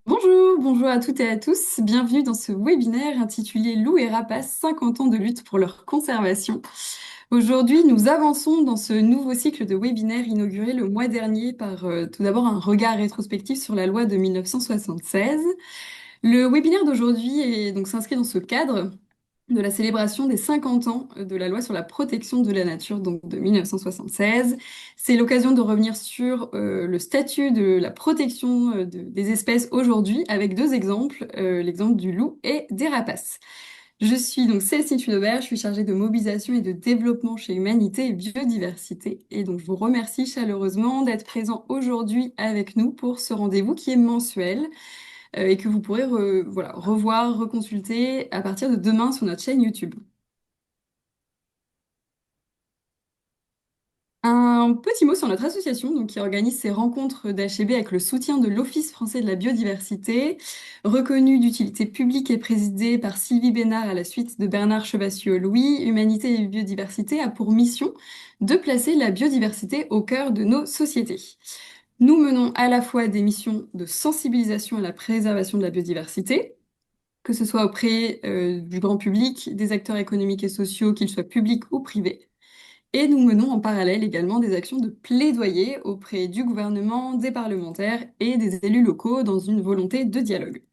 Bonjour à toutes et à tous. Bienvenue dans ce webinaire intitulé Loups et rapaces, 50 ans de lutte pour leur conservation. Aujourd'hui, nous avançons dans ce nouveau cycle de webinaires inauguré le mois dernier par tout d'abord un regard rétrospectif sur la loi de 1976. Le webinaire d'aujourd'hui s'inscrit dans ce cadre de la célébration des 50 ans de la loi sur la protection de la nature, donc de 1976. C'est l'occasion de revenir sur le statut de la protection des espèces aujourd'hui avec deux exemples, l'exemple du loup et des rapaces. Je suis donc Cécile Tudobert, je suis chargée de mobilisation et de développement chez Humanité et Biodiversité. Et donc je vous remercie chaleureusement d'être présent aujourd'hui avec nous pour ce rendez-vous qui est mensuel et que vous pourrez revoir, reconsulter à partir de demain sur notre chaîne YouTube. Un petit mot sur notre association qui organise ces rencontres d'HB avec le soutien de l'Office français de la biodiversité, reconnu d'utilité publique et présidé par Sylvie Bénard à la suite de Bernard Chevassieux-Louis. Humanité et Biodiversité a pour mission de placer la biodiversité au cœur de nos sociétés. Nous menons à la fois des missions de sensibilisation à la préservation de la biodiversité, que ce soit auprès du grand public, des acteurs économiques et sociaux, qu'ils soient publics ou privés. Et nous menons en parallèle également des actions de plaidoyer auprès du gouvernement, des parlementaires et des élus locaux dans une volonté de dialogue.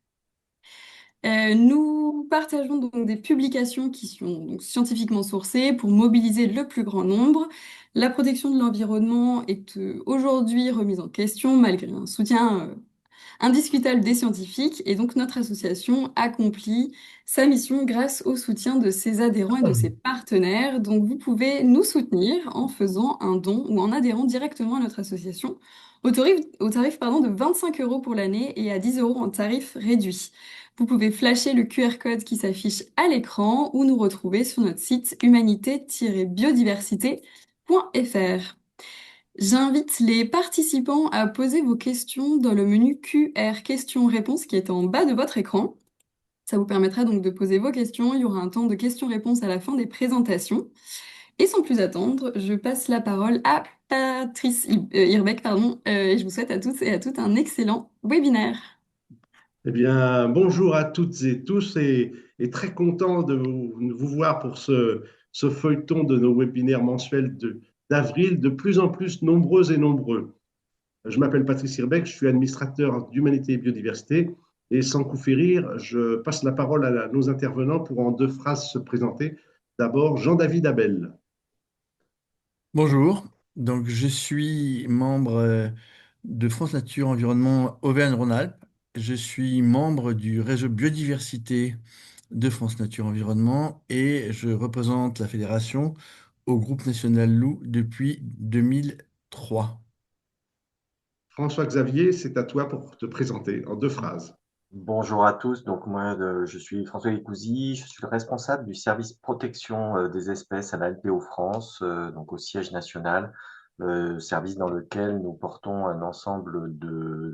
Nous partageons donc des publications qui sont donc scientifiquement sourcées pour mobiliser le plus grand nombre. La protection de l'environnement est aujourd'hui remise en question malgré un soutien indiscutable des scientifiques, et donc notre association accomplit sa mission grâce au soutien de ses adhérents et de ses partenaires. Donc vous pouvez nous soutenir en faisant un don ou en adhérant directement à notre association au tarif de 25 euros pour l'année et à 10 euros en tarif réduit. Vous pouvez flasher le QR code qui s'affiche à l'écran ou nous retrouver sur notre site humanité-biodiversité.fr. J'invite les participants à poser vos questions dans le menu QR questions-réponses qui est en bas de votre écran. Ça vous permettra donc de poser vos questions. Il y aura un temps de questions-réponses à la fin des présentations. Et sans plus attendre, je passe la parole à Patrice Irbeck, et je vous souhaite à tous et à toutes un excellent webinaire. Eh bien, bonjour à toutes et tous et très content de vous voir pour ce feuilleton de nos webinaires mensuels d'avril, de plus en plus nombreux et nombreux. Je m'appelle Patrice Irbeck, je suis administrateur d'Humanité et Biodiversité et sans coup férir, je passe la parole à nos intervenants pour en deux phrases se présenter. D'abord, Jean-David Abel. Bonjour, donc je suis membre de France Nature Environnement Auvergne-Rhône-Alpes. Je suis membre du réseau biodiversité de France Nature Environnement et je représente la fédération au groupe national Loup depuis 2003. François Xavier, c'est à toi pour te présenter en deux phrases. Bonjour à tous, donc moi je suis François Licouzy, je suis le responsable du service protection des espèces à la LPO France, donc au siège national, service dans lequel nous portons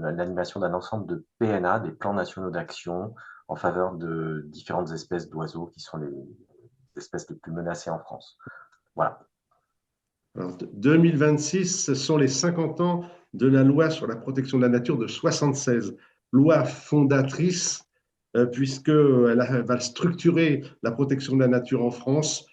l'animation d'un ensemble de PNA, des plans nationaux d'action en faveur de différentes espèces d'oiseaux qui sont les espèces les plus menacées en France. Voilà. Alors, 2026, ce sont les 50 ans de la loi sur la protection de la nature de 76, loi fondatrice puisqu'elle va structurer la protection de la nature en France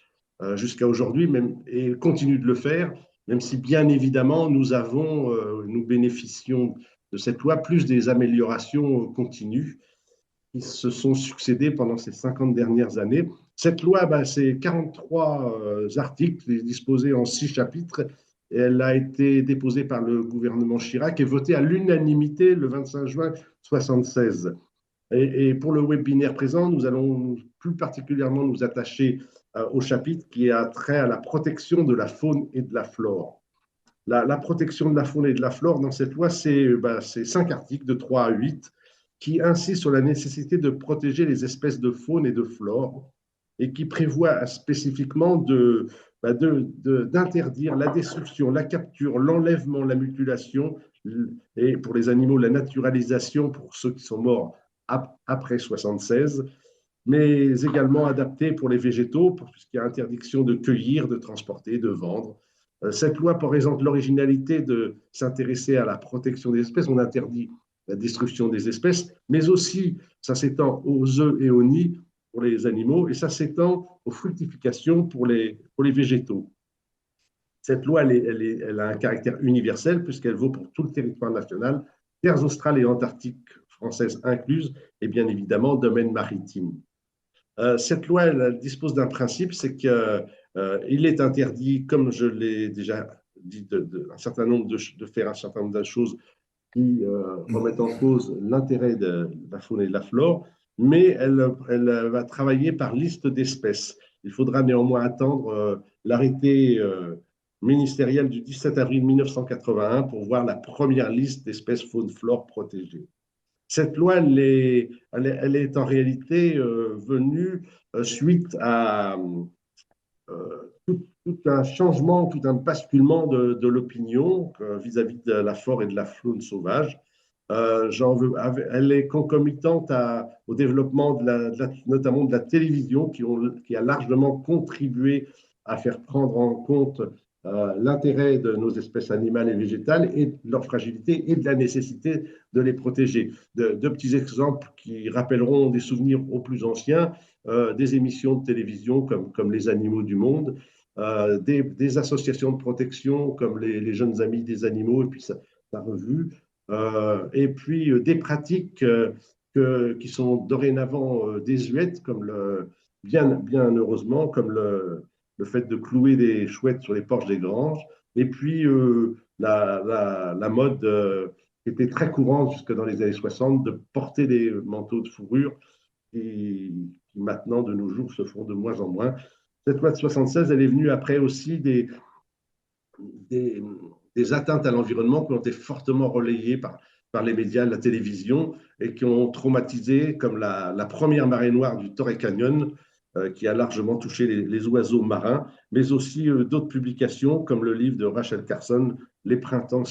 jusqu'à aujourd'hui et continue de le faire, même si bien évidemment nous bénéficions de cette loi plus des améliorations continues qui se sont succédés pendant ces 50 dernières années. Cette loi, c'est 43 articles disposés en 6 chapitres. Et elle a été déposée par le gouvernement Chirac et votée à l'unanimité le 25 juin 1976. Et pour le webinaire présent, nous allons plus particulièrement nous attacher au chapitre qui a trait à la protection de la faune et de la flore. La protection de la faune et de la flore dans cette loi, c'est 5 articles de 3 à 8 qui insiste sur la nécessité de protéger les espèces de faune et de flore et qui prévoit spécifiquement d'interdire la destruction, la capture, l'enlèvement, la mutilation et pour les animaux, la naturalisation pour ceux qui sont morts après 76, mais également adapté pour les végétaux, puisqu'il y a interdiction de cueillir, de transporter, de vendre. Cette loi présente l'originalité de s'intéresser à la protection des espèces. On interdit la destruction des espèces, mais aussi ça s'étend aux œufs et aux nids pour les animaux, et ça s'étend aux fructifications pour les végétaux. Cette loi, elle a un caractère universel puisqu'elle vaut pour tout le territoire national, terres australes et antarctiques françaises incluses, et bien évidemment domaine maritime. Cette loi, elle dispose d'un principe, c'est qu'il est interdit, comme je l'ai déjà dit, un certain nombre de faire un certain nombre de choses qui remettent en cause l'intérêt de la faune et de la flore, mais elle va travailler par liste d'espèces. Il faudra néanmoins attendre l'arrêté ministériel du 17 avril 1981 pour voir la première liste d'espèces faune-flore protégées. Cette loi, elle est en réalité venue suite à tout un changement, tout un basculement de l'opinion vis-à-vis de la flore et de la faune sauvage. Elle est concomitante au développement notamment de la télévision qui a largement contribué à faire prendre en compte l'intérêt de nos espèces animales et végétales et de leur fragilité et de la nécessité de les protéger. Deux petits exemples qui rappelleront des souvenirs aux plus anciens, des émissions de télévision comme Les Animaux du Monde, des associations de protection comme les Jeunes Amis des Animaux et puis sa revue, et puis des pratiques qui sont dorénavant désuètes, comme bien heureusement, comme le fait de clouer des chouettes sur les porches des granges, et puis la mode qui était très courante jusque dans les années 60 de porter des manteaux de fourrure qui maintenant, de nos jours, se font de moins en moins. Cette loi de 76, elle est venue après aussi des, des atteintes à l'environnement qui ont été fortement relayées par les médias, la télévision, et qui ont traumatisé, comme la première marée noire du Torrey Canyon, qui a largement touché les oiseaux marins, mais aussi d'autres publications, comme le livre de Rachel Carson, Les printemps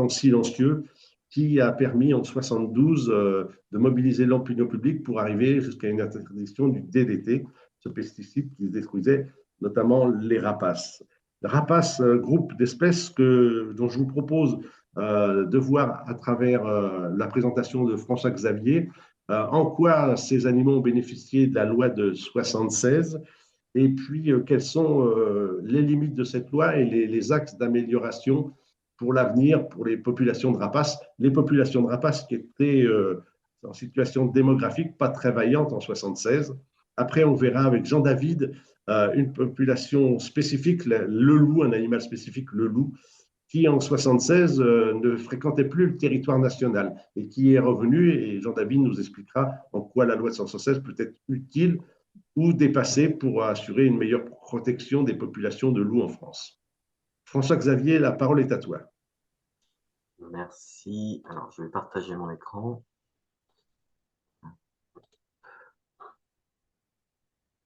silencieux, qui a permis en 72 de mobiliser l'opinion publique pour arriver jusqu'à une interdiction du DDT, ce pesticide qui détruisait notamment les rapaces. Les rapaces, groupe d'espèces dont je vous propose de voir à travers la présentation de François Xavier en quoi ces animaux ont bénéficié de la loi de 76 et puis quelles sont les limites de cette loi et les axes d'amélioration pour l'avenir pour les populations de rapaces. Les populations de rapaces qui étaient en situation démographique pas très vaillante en 76. Après, on verra avec Jean David une population spécifique, le loup, un animal spécifique, le loup, qui en 76 ne fréquentait plus le territoire national et qui est revenu, et Jean David nous expliquera en quoi la loi de 176 peut être utile ou dépassée pour assurer une meilleure protection des populations de loups en France. François Xavier, la parole est à toi. Merci. Alors, je vais partager mon écran.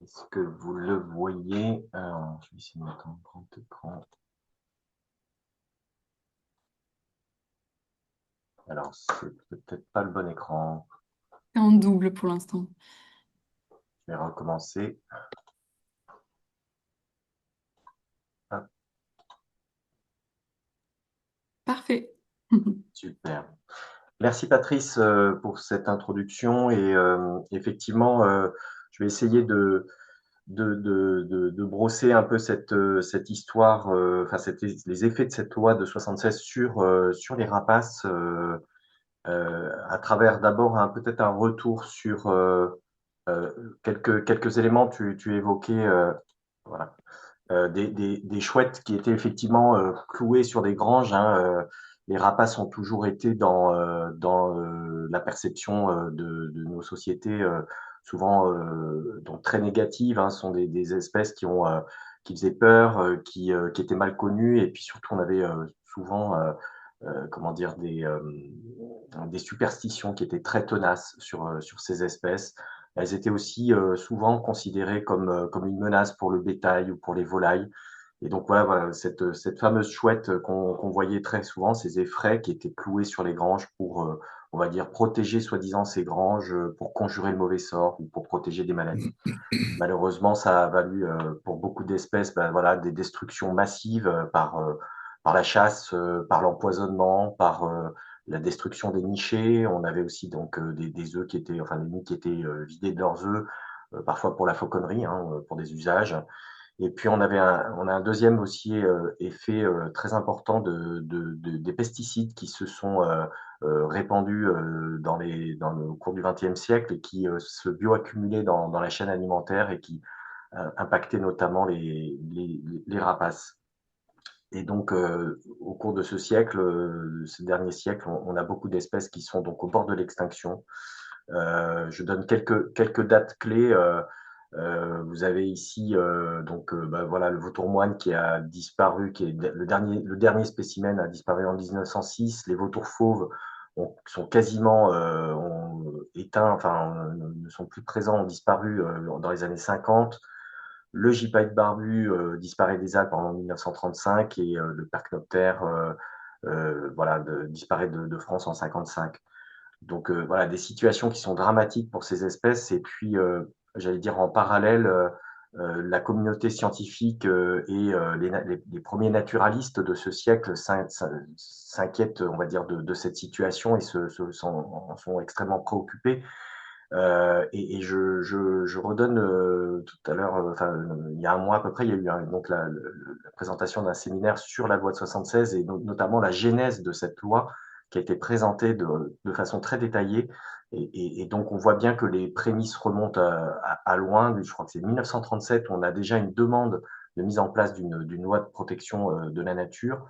Est-ce que vous le voyez? Alors, je vais essayer de mettre un grand écran. Alors, c'est peut-être pas le bon écran. C'est en double pour l'instant. Je vais recommencer. Hop. Parfait. Super. Merci Patrice pour cette introduction et effectivement, je vais essayer de brosser un peu cette histoire, enfin les effets de cette loi de 76 sur les rapaces à travers d'abord peut-être un retour sur quelques éléments. Tu évoquais voilà, des chouettes qui étaient effectivement clouées sur des granges. Les rapaces ont toujours été dans la perception de nos sociétés souvent donc très négatives. Sont des espèces qui faisaient peur, qui étaient mal connues, et puis surtout on avait souvent comment dire des superstitions qui étaient très tenaces sur ces espèces. Elles étaient aussi souvent considérées comme une menace pour le bétail ou pour les volailles. Et donc voilà cette fameuse chouette qu'on voyait très souvent, ces effraies qui étaient cloués sur les granges pour, on va dire, protéger soi-disant ces granges, pour conjurer le mauvais sort ou pour protéger des maladies. Malheureusement, ça a valu pour beaucoup d'espèces voilà, des destructions massives par la chasse, par l'empoisonnement, par la destruction des nichés. On avait aussi donc des œufs qui étaient, enfin des nids qui étaient vidés de leurs œufs, parfois pour la fauconnerie, hein, pour des usages. Et puis on a un deuxième aussi effet très important des pesticides qui se sont répandus au cours du XXe siècle et qui se bioaccumulaient dans la chaîne alimentaire et qui impactaient notamment les rapaces. Et donc, au cours de ce siècle, ce dernier siècle, on a beaucoup d'espèces qui sont donc au bord de l'extinction. Je donne quelques dates clés. Vous avez ici donc bah, voilà le vautour moine qui a disparu, qui est le dernier spécimen a disparu en 1906. Les vautours fauves sont quasiment ont éteints, enfin ne sont plus présents, ont disparu dans les années 50. Le gypaète barbu disparaît des Alpes en 1935 et le percnoptère voilà, disparaît de France en 55. Donc voilà, des situations qui sont dramatiques pour ces espèces. Et puis, j'allais dire en parallèle, la communauté scientifique et les premiers naturalistes de ce siècle s'inquiètent, on va dire, de cette situation et en sont extrêmement préoccupés. Et je redonne tout à l'heure, enfin, il y a un mois à peu près, il y a eu donc la présentation d'un séminaire sur la loi de 76 et notamment la genèse de cette loi qui a été présentée de façon très détaillée. Et donc, on voit bien que les prémices remontent à loin. Je crois que c'est 1937 où on a déjà une demande de mise en place d'une loi de protection de la nature.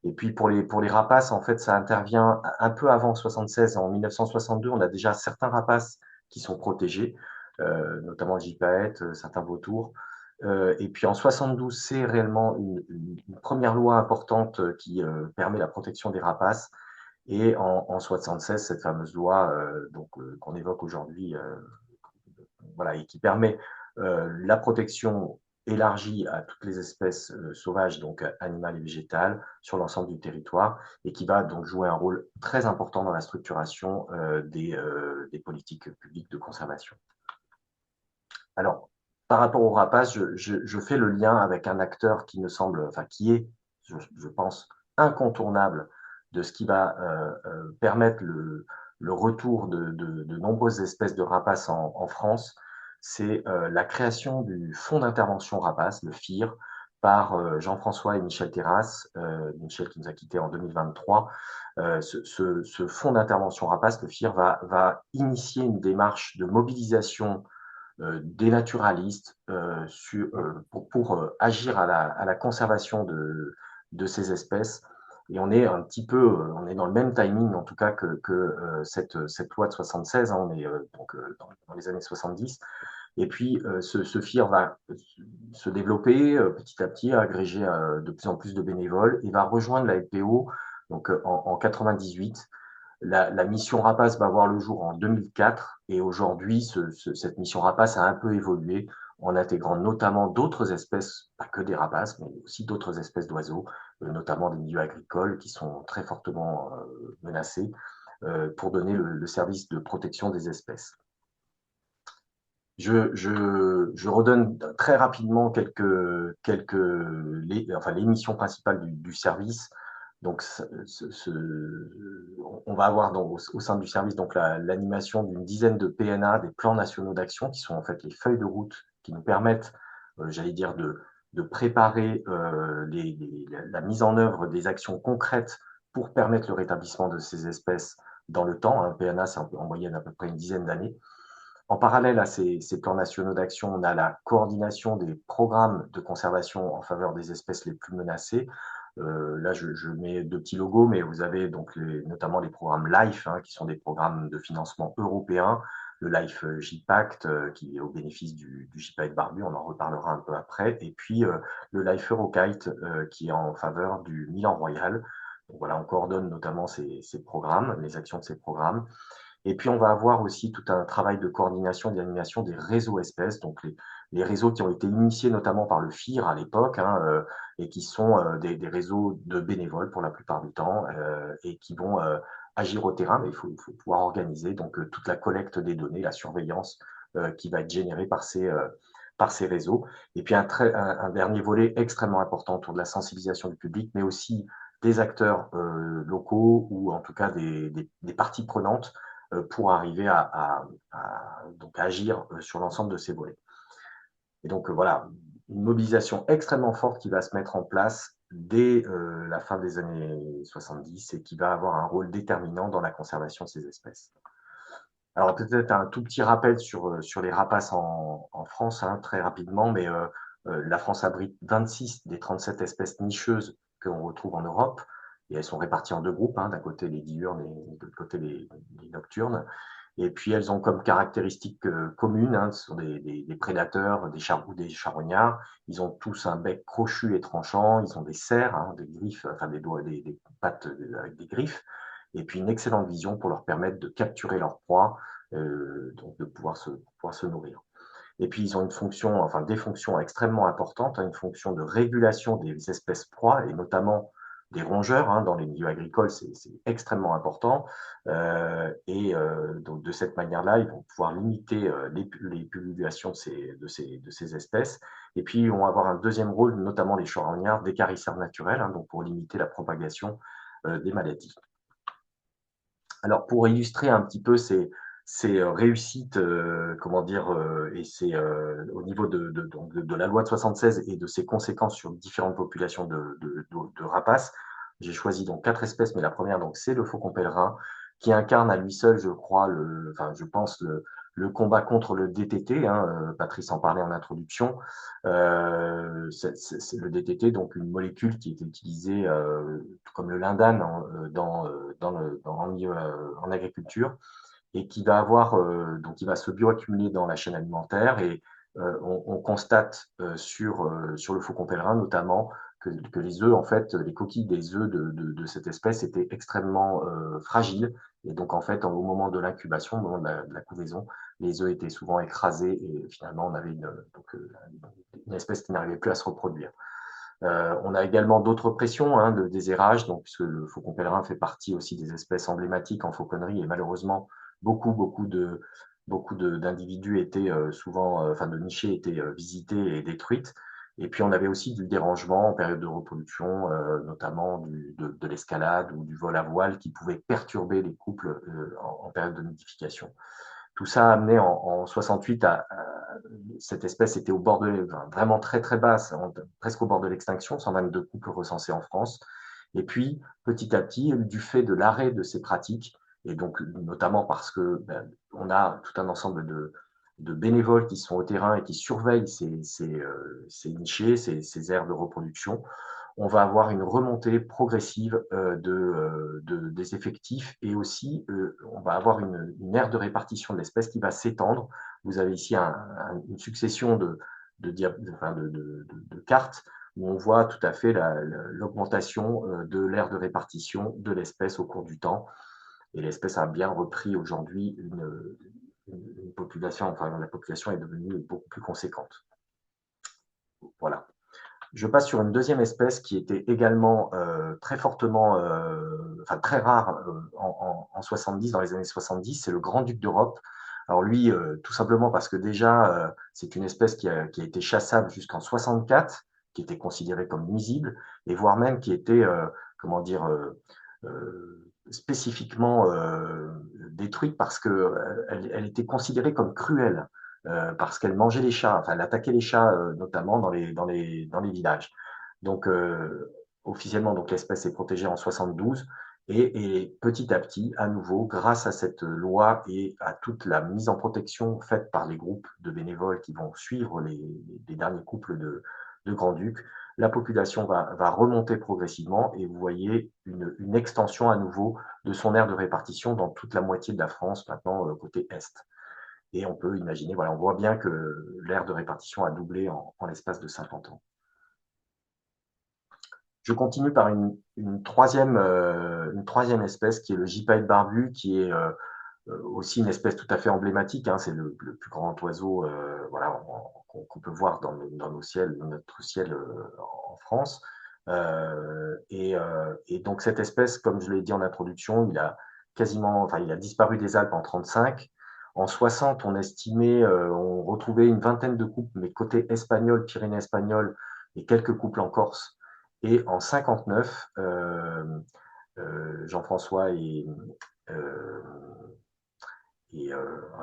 Et puis pour les rapaces, en fait, ça intervient un peu avant 76. En 1962, on a déjà certains rapaces qui sont protégés, notamment le gypaète, certains vautours. Et puis en 72, c'est réellement une première loi importante qui permet la protection des rapaces. Et en 76, cette fameuse loi qu'on évoque aujourd'hui, voilà, et qui permet la protection élargie à toutes les espèces sauvages, donc animales et végétales, sur l'ensemble du territoire, et qui va donc jouer un rôle très important dans la structuration des politiques publiques de conservation. Alors, par rapport aux rapaces, je fais le lien avec un acteur qui me semble, enfin qui est, je pense, incontournable de ce qui va permettre le retour de nombreuses espèces de rapaces en France, c'est la création du Fonds d'intervention rapace, le FIR, par Jean-François et Michel Terrasse, Michel qui nous a quittés en 2023. Ce fonds d'intervention rapace, le FIR, va initier une démarche de mobilisation des naturalistes pour agir à la conservation de ces espèces. Et on est un petit peu, on est dans le même timing en tout cas que cette loi de 76, hein, on est donc dans les années 70. Et puis ce FIR va se développer petit à petit, agréger de plus en plus de bénévoles et va rejoindre la LPO donc, en 98. La mission Rapace va voir le jour en 2004 et aujourd'hui, cette mission Rapace a un peu évolué en intégrant notamment d'autres espèces, pas que des rapaces, mais aussi d'autres espèces d'oiseaux, notamment des milieux agricoles qui sont très fortement menacés pour donner le service de protection des espèces. Je redonne très rapidement les missions principales du service. Donc, on va avoir au sein du service donc l'animation d'une dizaine de PNA, des plans nationaux d'action, qui sont en fait les feuilles de route qui nous permettent, j'allais dire, de préparer la mise en œuvre des actions concrètes pour permettre le rétablissement de ces espèces dans le temps. Un PNA, c'est en moyenne à peu près une dizaine d'années. En parallèle à ces plans nationaux d'action, on a la coordination des programmes de conservation en faveur des espèces les plus menacées. Là, je mets deux petits logos, mais vous avez donc notamment les programmes LIFE, hein, qui sont des programmes de financement européens. Le LIFE JPACT, qui est au bénéfice du gypaète barbu, on en reparlera un peu après. Et puis le LIFE Eurokite, qui est en faveur du Milan Royal. Donc voilà, on coordonne notamment ces programmes, les actions de ces programmes. Et puis, on va avoir aussi tout un travail de coordination et d'animation des réseaux espèces, donc les réseaux qui ont été initiés notamment par le FIR à l'époque, hein, et qui sont des réseaux de bénévoles pour la plupart du temps, et qui vont agir au terrain, mais il faut pouvoir organiser donc toute la collecte des données, la surveillance qui va être générée par ces réseaux. Et puis un dernier volet extrêmement important autour de la sensibilisation du public, mais aussi des acteurs locaux ou en tout cas des parties prenantes pour arriver donc à agir sur l'ensemble de ces volets. Et donc voilà, une mobilisation extrêmement forte qui va se mettre en place dès la fin des années 70 et qui va avoir un rôle déterminant dans la conservation de ces espèces. Alors peut-être un tout petit rappel sur les rapaces en France, hein, très rapidement, mais la France abrite 26 des 37 espèces nicheuses que l'on retrouve en Europe, et elles sont réparties en deux groupes, hein, d'un côté les diurnes et de l'autre côté les nocturnes. Et puis elles ont comme caractéristiques communes, hein, ce sont des prédateurs, des charognards. Ils ont tous un bec crochu et tranchant, ils ont des serres, hein, des griffes, enfin des doigts, des pattes avec des griffes, et puis une excellente vision pour leur permettre de capturer leur proie, donc de pouvoir se nourrir. Et puis ils ont une fonction, enfin des fonctions extrêmement importantes, hein, une fonction de régulation des espèces proies et notamment des rongeurs, hein, dans les milieux agricoles, c'est extrêmement important. Donc de cette manière-là, ils vont pouvoir limiter les pullulations de ces espèces. Et puis ils vont avoir un deuxième rôle, notamment les charognards, d'écarisseurs naturels, hein, donc pour limiter la propagation des maladies. Alors pour illustrer un petit peu ces réussites, comment dire, et au niveau de la loi de 76 et de ses conséquences sur différentes populations de rapaces, j'ai choisi donc 4 espèces, mais la première donc c'est le faucon pèlerin qui incarne à lui seul, je crois, je pense le combat contre le DTT, hein, Patrice en parlait en introduction. C'est le DTT, donc une molécule qui est utilisée comme le lindane en milieu en agriculture et qui va avoir donc il va se bioaccumuler dans la chaîne alimentaire et on constate sur le faucon pèlerin notamment que les œufs, en fait, les coquilles des œufs de cette espèce étaient extrêmement fragiles. Et donc, en fait, au moment de l'incubation, au moment de la couvaison, les œufs étaient souvent écrasés et finalement, on avait une espèce qui n'arrivait plus à se reproduire. On a également d'autres pressions, hein, de désherbage, donc, puisque le faucon pèlerin fait partie aussi des espèces emblématiques en fauconnerie et malheureusement, beaucoup d'individus étaient de nichées étaient visitées et détruites. Et puis, on avait aussi du dérangement en période de reproduction, notamment de l'escalade ou du vol à voile qui pouvait perturber les couples en période de nidification. Tout ça a amené en 68 cette espèce était au bord vraiment très très basse, presque au bord de l'extinction, 122 couples recensés en France. Et puis, petit à petit, du fait de l'arrêt de ces pratiques, et donc notamment parce que on a tout un ensemble de bénévoles qui sont au terrain et qui surveillent ces nichés, ces aires de reproduction, on va avoir une remontée progressive des effectifs et aussi on va avoir une aire de répartition de l'espèce qui va s'étendre. Vous avez ici une succession de cartes où on voit tout à fait l'augmentation de l'aire de répartition de l'espèce au cours du temps. Et l'espèce a bien repris aujourd'hui une population, enfin la population est devenue beaucoup plus conséquente. Voilà. Je passe sur une deuxième espèce qui était également très fortement, très rare en 70, dans les années 70, c'est le grand-duc d'Europe. Alors lui, tout simplement parce que déjà, c'est une espèce qui a été chassable jusqu'en 64, qui était considérée comme nuisible, et voire même qui était, spécifiquement détruite parce qu'elle était considérée comme cruelle. Parce qu'elle mangeait les chats, enfin elle attaquait les chats notamment dans les villages. Donc officiellement, donc l'espèce est protégée en 72 et petit à petit, à nouveau, grâce à cette loi et à toute la mise en protection faite par les groupes de bénévoles qui vont suivre les derniers couples de grands-ducs, la population va remonter progressivement et vous voyez une extension à nouveau de son aire de répartition dans toute la moitié de la France, maintenant côté Est. Et on peut imaginer, voilà, on voit bien que l'aire de répartition a doublé en l'espace de 50 ans. Je continue par une troisième espèce qui est le gypaète barbu, qui est aussi une espèce tout à fait emblématique, hein, c'est le plus grand oiseau voilà, qu'on peut voir dans notre ciel en France. Et donc cette espèce, comme je l'ai dit en introduction, il a disparu des Alpes en 1935. En 60, on estimait, on retrouvait une vingtaine de couples, mais côté espagnol, Pyrénées espagnoles, et quelques couples en Corse. Et en 59, Jean-François euh,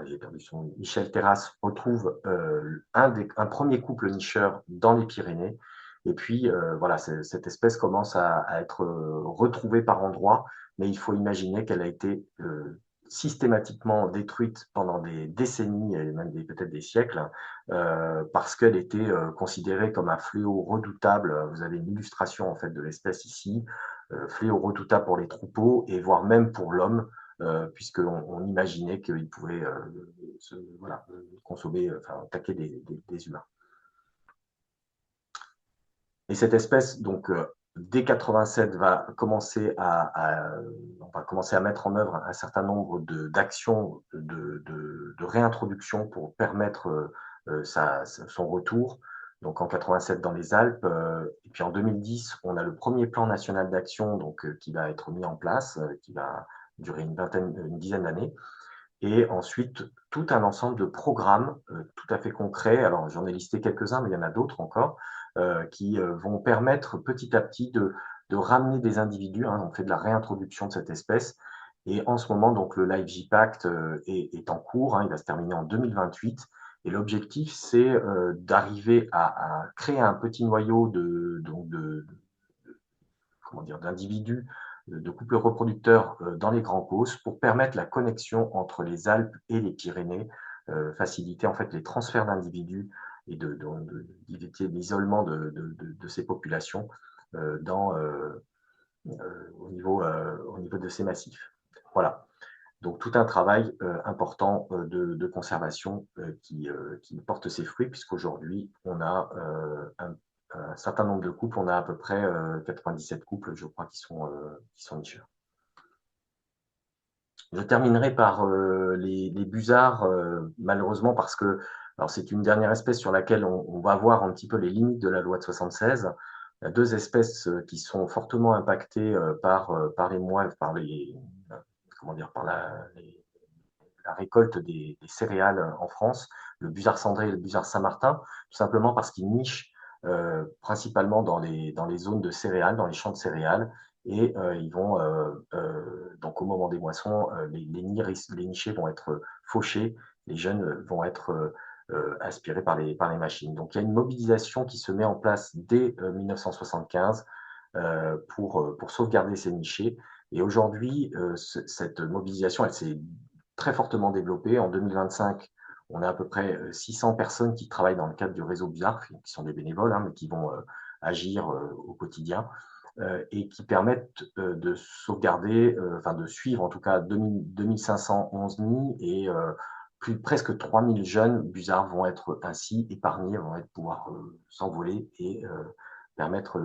j'ai perdu son nom, Michel Terrasse retrouve un premier couple nicheur dans les Pyrénées. Et puis, voilà, cette espèce commence à être retrouvée par endroits, mais il faut imaginer qu'elle a été systématiquement détruite pendant des décennies et même peut-être des siècles, parce qu'elle était considérée comme un fléau redoutable. Vous avez une illustration en fait de l'espèce ici, fléau redoutable pour les troupeaux et voire même pour l'homme, puisqu'on imaginait qu'il pouvait voilà, consommer, enfin, attaquer des humains. Et cette espèce, donc, dès 87, on va commencer à mettre en œuvre un certain nombre d'actions de réintroduction pour permettre son retour. Donc en 87 dans les Alpes, et puis en 2010, on a le premier plan national d'action qui va être mis en place, qui va durer une dizaine d'années. Et ensuite, tout un ensemble de programmes tout à fait concrets. Alors, j'en ai listé quelques-uns, mais il y en a d'autres encore, qui vont permettre petit à petit de ramener des individus. On fait de la réintroduction de cette espèce. Et en ce moment, donc, le Live J-Pact est en cours. Il va se terminer en 2028. Et l'objectif, c'est d'arriver à créer un petit noyau d'individus, de couples reproducteurs dans les grands causses pour permettre la connexion entre les Alpes et les Pyrénées, faciliter en fait les transferts d'individus et d'éviter l'isolement de ces populations au niveau de ces massifs. Voilà. Donc tout un travail important de conservation qui porte ses fruits, puisqu'aujourd'hui, on a un certain nombre de couples, on a à peu près 97 couples, je crois, qui sont nicheurs. Je terminerai par les busards, malheureusement, parce que c'est une dernière espèce sur laquelle on va voir un petit peu les limites de la loi de 76. Il y a deux espèces qui sont fortement impactées par les mouettes, par la récolte des céréales en France, le busard cendré et le busard Saint-Martin, tout simplement parce qu'ils nichent principalement dans les zones de céréales, dans les champs de céréales, et ils vont, donc au moment des moissons, les nichés vont être fauchés, les jeunes vont être aspirés par les machines. Donc il y a une mobilisation qui se met en place dès 1975 pour sauvegarder ces nichés. Et aujourd'hui, cette mobilisation, elle s'est très fortement développée. En 2025, on a à peu près 600 personnes qui travaillent dans le cadre du réseau BIARF, qui sont des bénévoles, mais qui vont agir au quotidien et qui permettent de sauvegarder, de suivre en tout cas 2511 nids et presque 3000 jeunes busards vont être ainsi épargnés, vont pouvoir s'envoler et permettre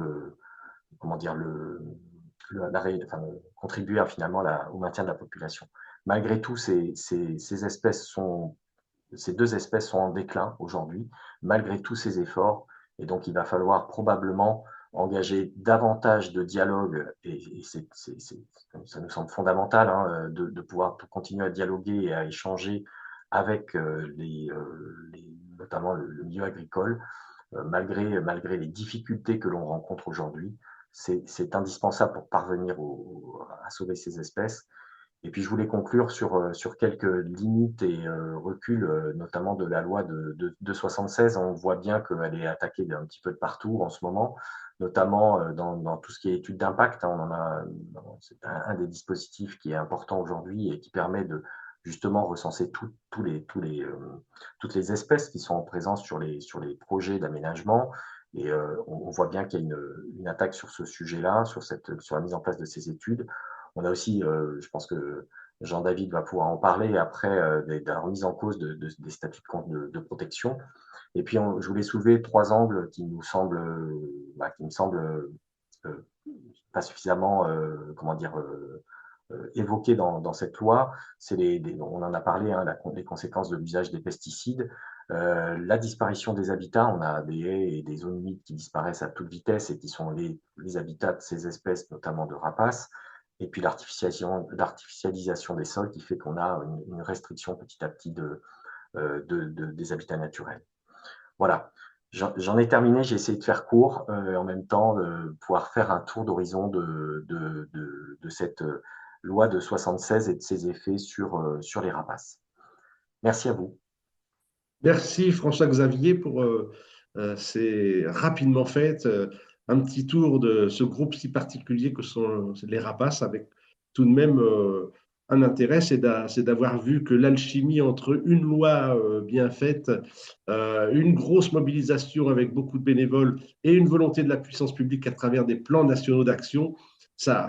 contribuer finalement au maintien de la population. Malgré tout, ces deux espèces sont en déclin aujourd'hui, malgré tous ces efforts, et donc il va falloir probablement engager davantage de dialogue, et ça nous semble fondamental de pouvoir continuer à dialoguer et à échanger avec notamment le milieu agricole, malgré les difficultés que l'on rencontre aujourd'hui. C'est indispensable pour parvenir à sauver ces espèces. Et puis, je voulais conclure sur quelques limites et reculs, notamment de la loi de 76. On voit bien qu'elle est attaquée d'un petit peu de partout en ce moment, notamment dans tout ce qui est étude d'impact. C'est un des dispositifs qui est important aujourd'hui et qui permet de justement recenser toutes les espèces qui sont en présence sur les projets d'aménagement. Et on voit bien qu'il y a une attaque sur ce sujet-là, sur la mise en place de ces études. On a aussi, je pense que Jean-David va pouvoir en parler après, de la remise en cause des statuts de protection. Et puis, je voulais soulever trois angles qui me semblent pas suffisamment, évoqués dans cette loi. On en a parlé, les conséquences de l'usage des pesticides, la disparition des habitats. On a des haies et des zones humides qui disparaissent à toute vitesse et qui sont les habitats de ces espèces, notamment de rapaces. Et puis l'artificialisation des sols qui fait qu'on a une restriction petit à petit des habitats naturels. Voilà. J'en ai terminé, j'ai essayé de faire court, en même temps pouvoir faire un tour d'horizon de cette loi de 76 et de ses effets sur les rapaces. Merci à vous. Merci François-Xavier pour ces rapidement fait un petit tour de ce groupe si particulier que sont les rapaces, avec tout de même un intérêt, c'est d'avoir vu que l'alchimie entre une loi bien faite, une grosse mobilisation avec beaucoup de bénévoles et une volonté de la puissance publique à travers des plans nationaux d'action, ça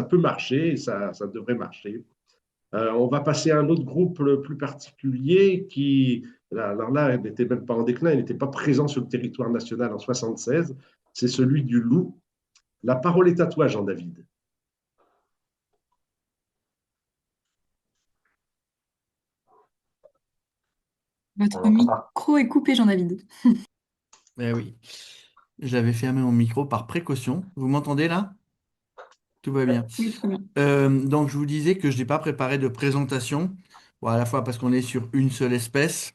peut marcher et ça devrait marcher. On va passer à un autre groupe plus particulier qui, alors là, n'était même pas en déclin, il n'était pas présent sur le territoire national en 76. C'est celui du loup. La parole est à toi, Jean-David. On Votre n'entend pas. micro est coupé, Jean-David. Eh oui, j'avais fermé mon micro par précaution. Vous m'entendez là? Tout va bien. Oui, très bien. Donc, je vous disais que je n'ai pas préparé de présentation, bon, à la fois parce qu'on est sur une seule espèce,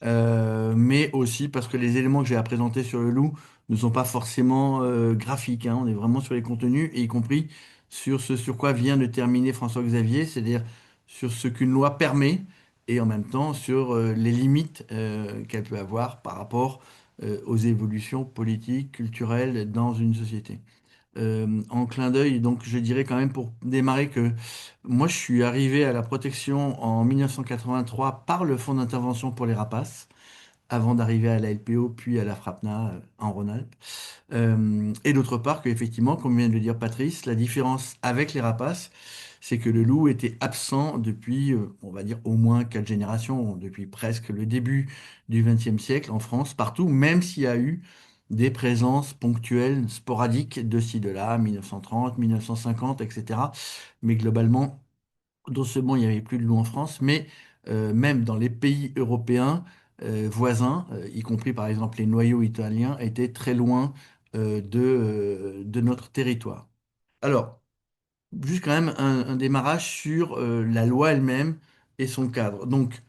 mais aussi parce que les éléments que j'ai à présenter sur le loup ne sont pas forcément graphiques, hein. On est vraiment sur les contenus, et y compris sur ce sur quoi vient de terminer François-Xavier, c'est-à-dire sur ce qu'une loi permet, et en même temps sur les limites qu'elle peut avoir par rapport aux évolutions politiques, culturelles dans une société. En clin d'œil, donc je dirais quand même pour démarrer que moi je suis arrivé à la protection en 1983 par le Fonds d'intervention pour les rapaces, avant d'arriver à la LPO puis à la FRAPNA en Rhône-Alpes. Et d'autre part que effectivement, comme vient de le dire Patrice, la différence avec les rapaces, c'est que le loup était absent depuis, on va dire, au moins 4 générations, depuis presque le début du XXe siècle en France, partout, même s'il y a eu des présences ponctuelles, sporadiques de ci, de là, 1930, 1950, etc. Mais globalement, non seulement il n'y avait plus de loup en France, mais même dans les pays européens voisins, y compris par exemple les noyaux italiens, étaient très loin de notre territoire. Alors, juste quand même un démarrage sur la loi elle-même et son cadre. Donc,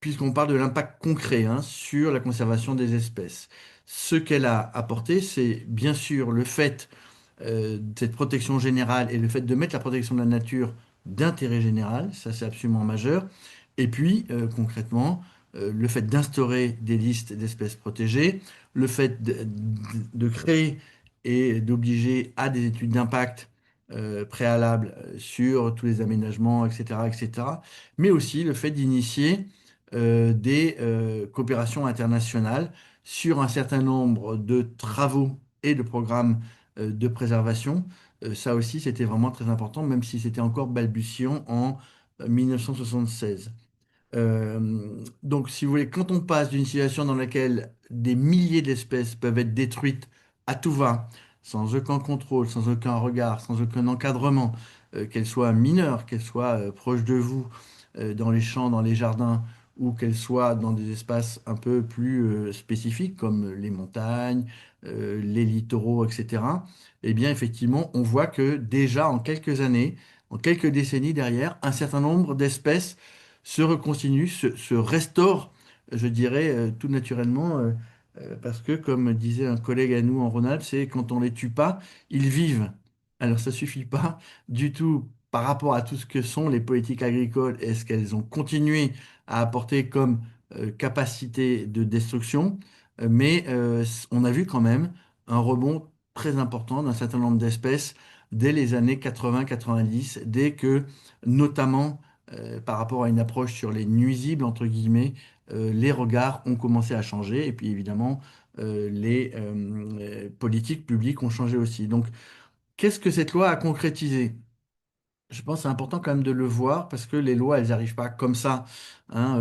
puisqu'on parle de l'impact concret, hein, sur la conservation des espèces, ce qu'elle a apporté, c'est bien sûr le fait cette protection générale et le fait de mettre la protection de la nature d'intérêt général, ça c'est absolument majeur. Et puis, concrètement, le fait d'instaurer des listes d'espèces protégées, le fait de créer et d'obliger à des études d'impact préalables sur tous les aménagements, etc., etc., mais aussi le fait d'initier des coopérations internationales sur un certain nombre de travaux et de programmes de préservation. Ça aussi, c'était vraiment très important, même si c'était encore balbutiant en 1976. Donc, si vous voulez, quand on passe d'une situation dans laquelle des milliers d'espèces peuvent être détruites à tout va, sans aucun contrôle, sans aucun regard, sans aucun encadrement, qu'elles soient mineures, qu'elles soient proches de vous, dans les champs, dans les jardins, ou qu'elles soient dans des espaces un peu plus spécifiques, comme les montagnes, les littoraux, etc., eh bien, effectivement, on voit que déjà en quelques années, en quelques décennies derrière, un certain nombre d'espèces se reconstitue, se restaure, je dirais, tout naturellement, parce que, comme disait un collègue à nous en Rhône-Alpes, c'est quand on les tue pas, ils vivent. Alors, ça suffit pas du tout par rapport à tout ce que sont les politiques agricoles et ce qu'elles ont continué à apporter comme capacité de destruction, mais on a vu quand même un rebond très important d'un certain nombre d'espèces dès les années 80-90, dès que, notamment, par rapport à une approche sur les nuisibles, entre guillemets, les regards ont commencé à changer et puis évidemment, les politiques publiques ont changé aussi. Donc, qu'est-ce que cette loi a concrétisé? Je pense que c'est important quand même de le voir parce que les lois, elles n'arrivent pas comme ça, hein.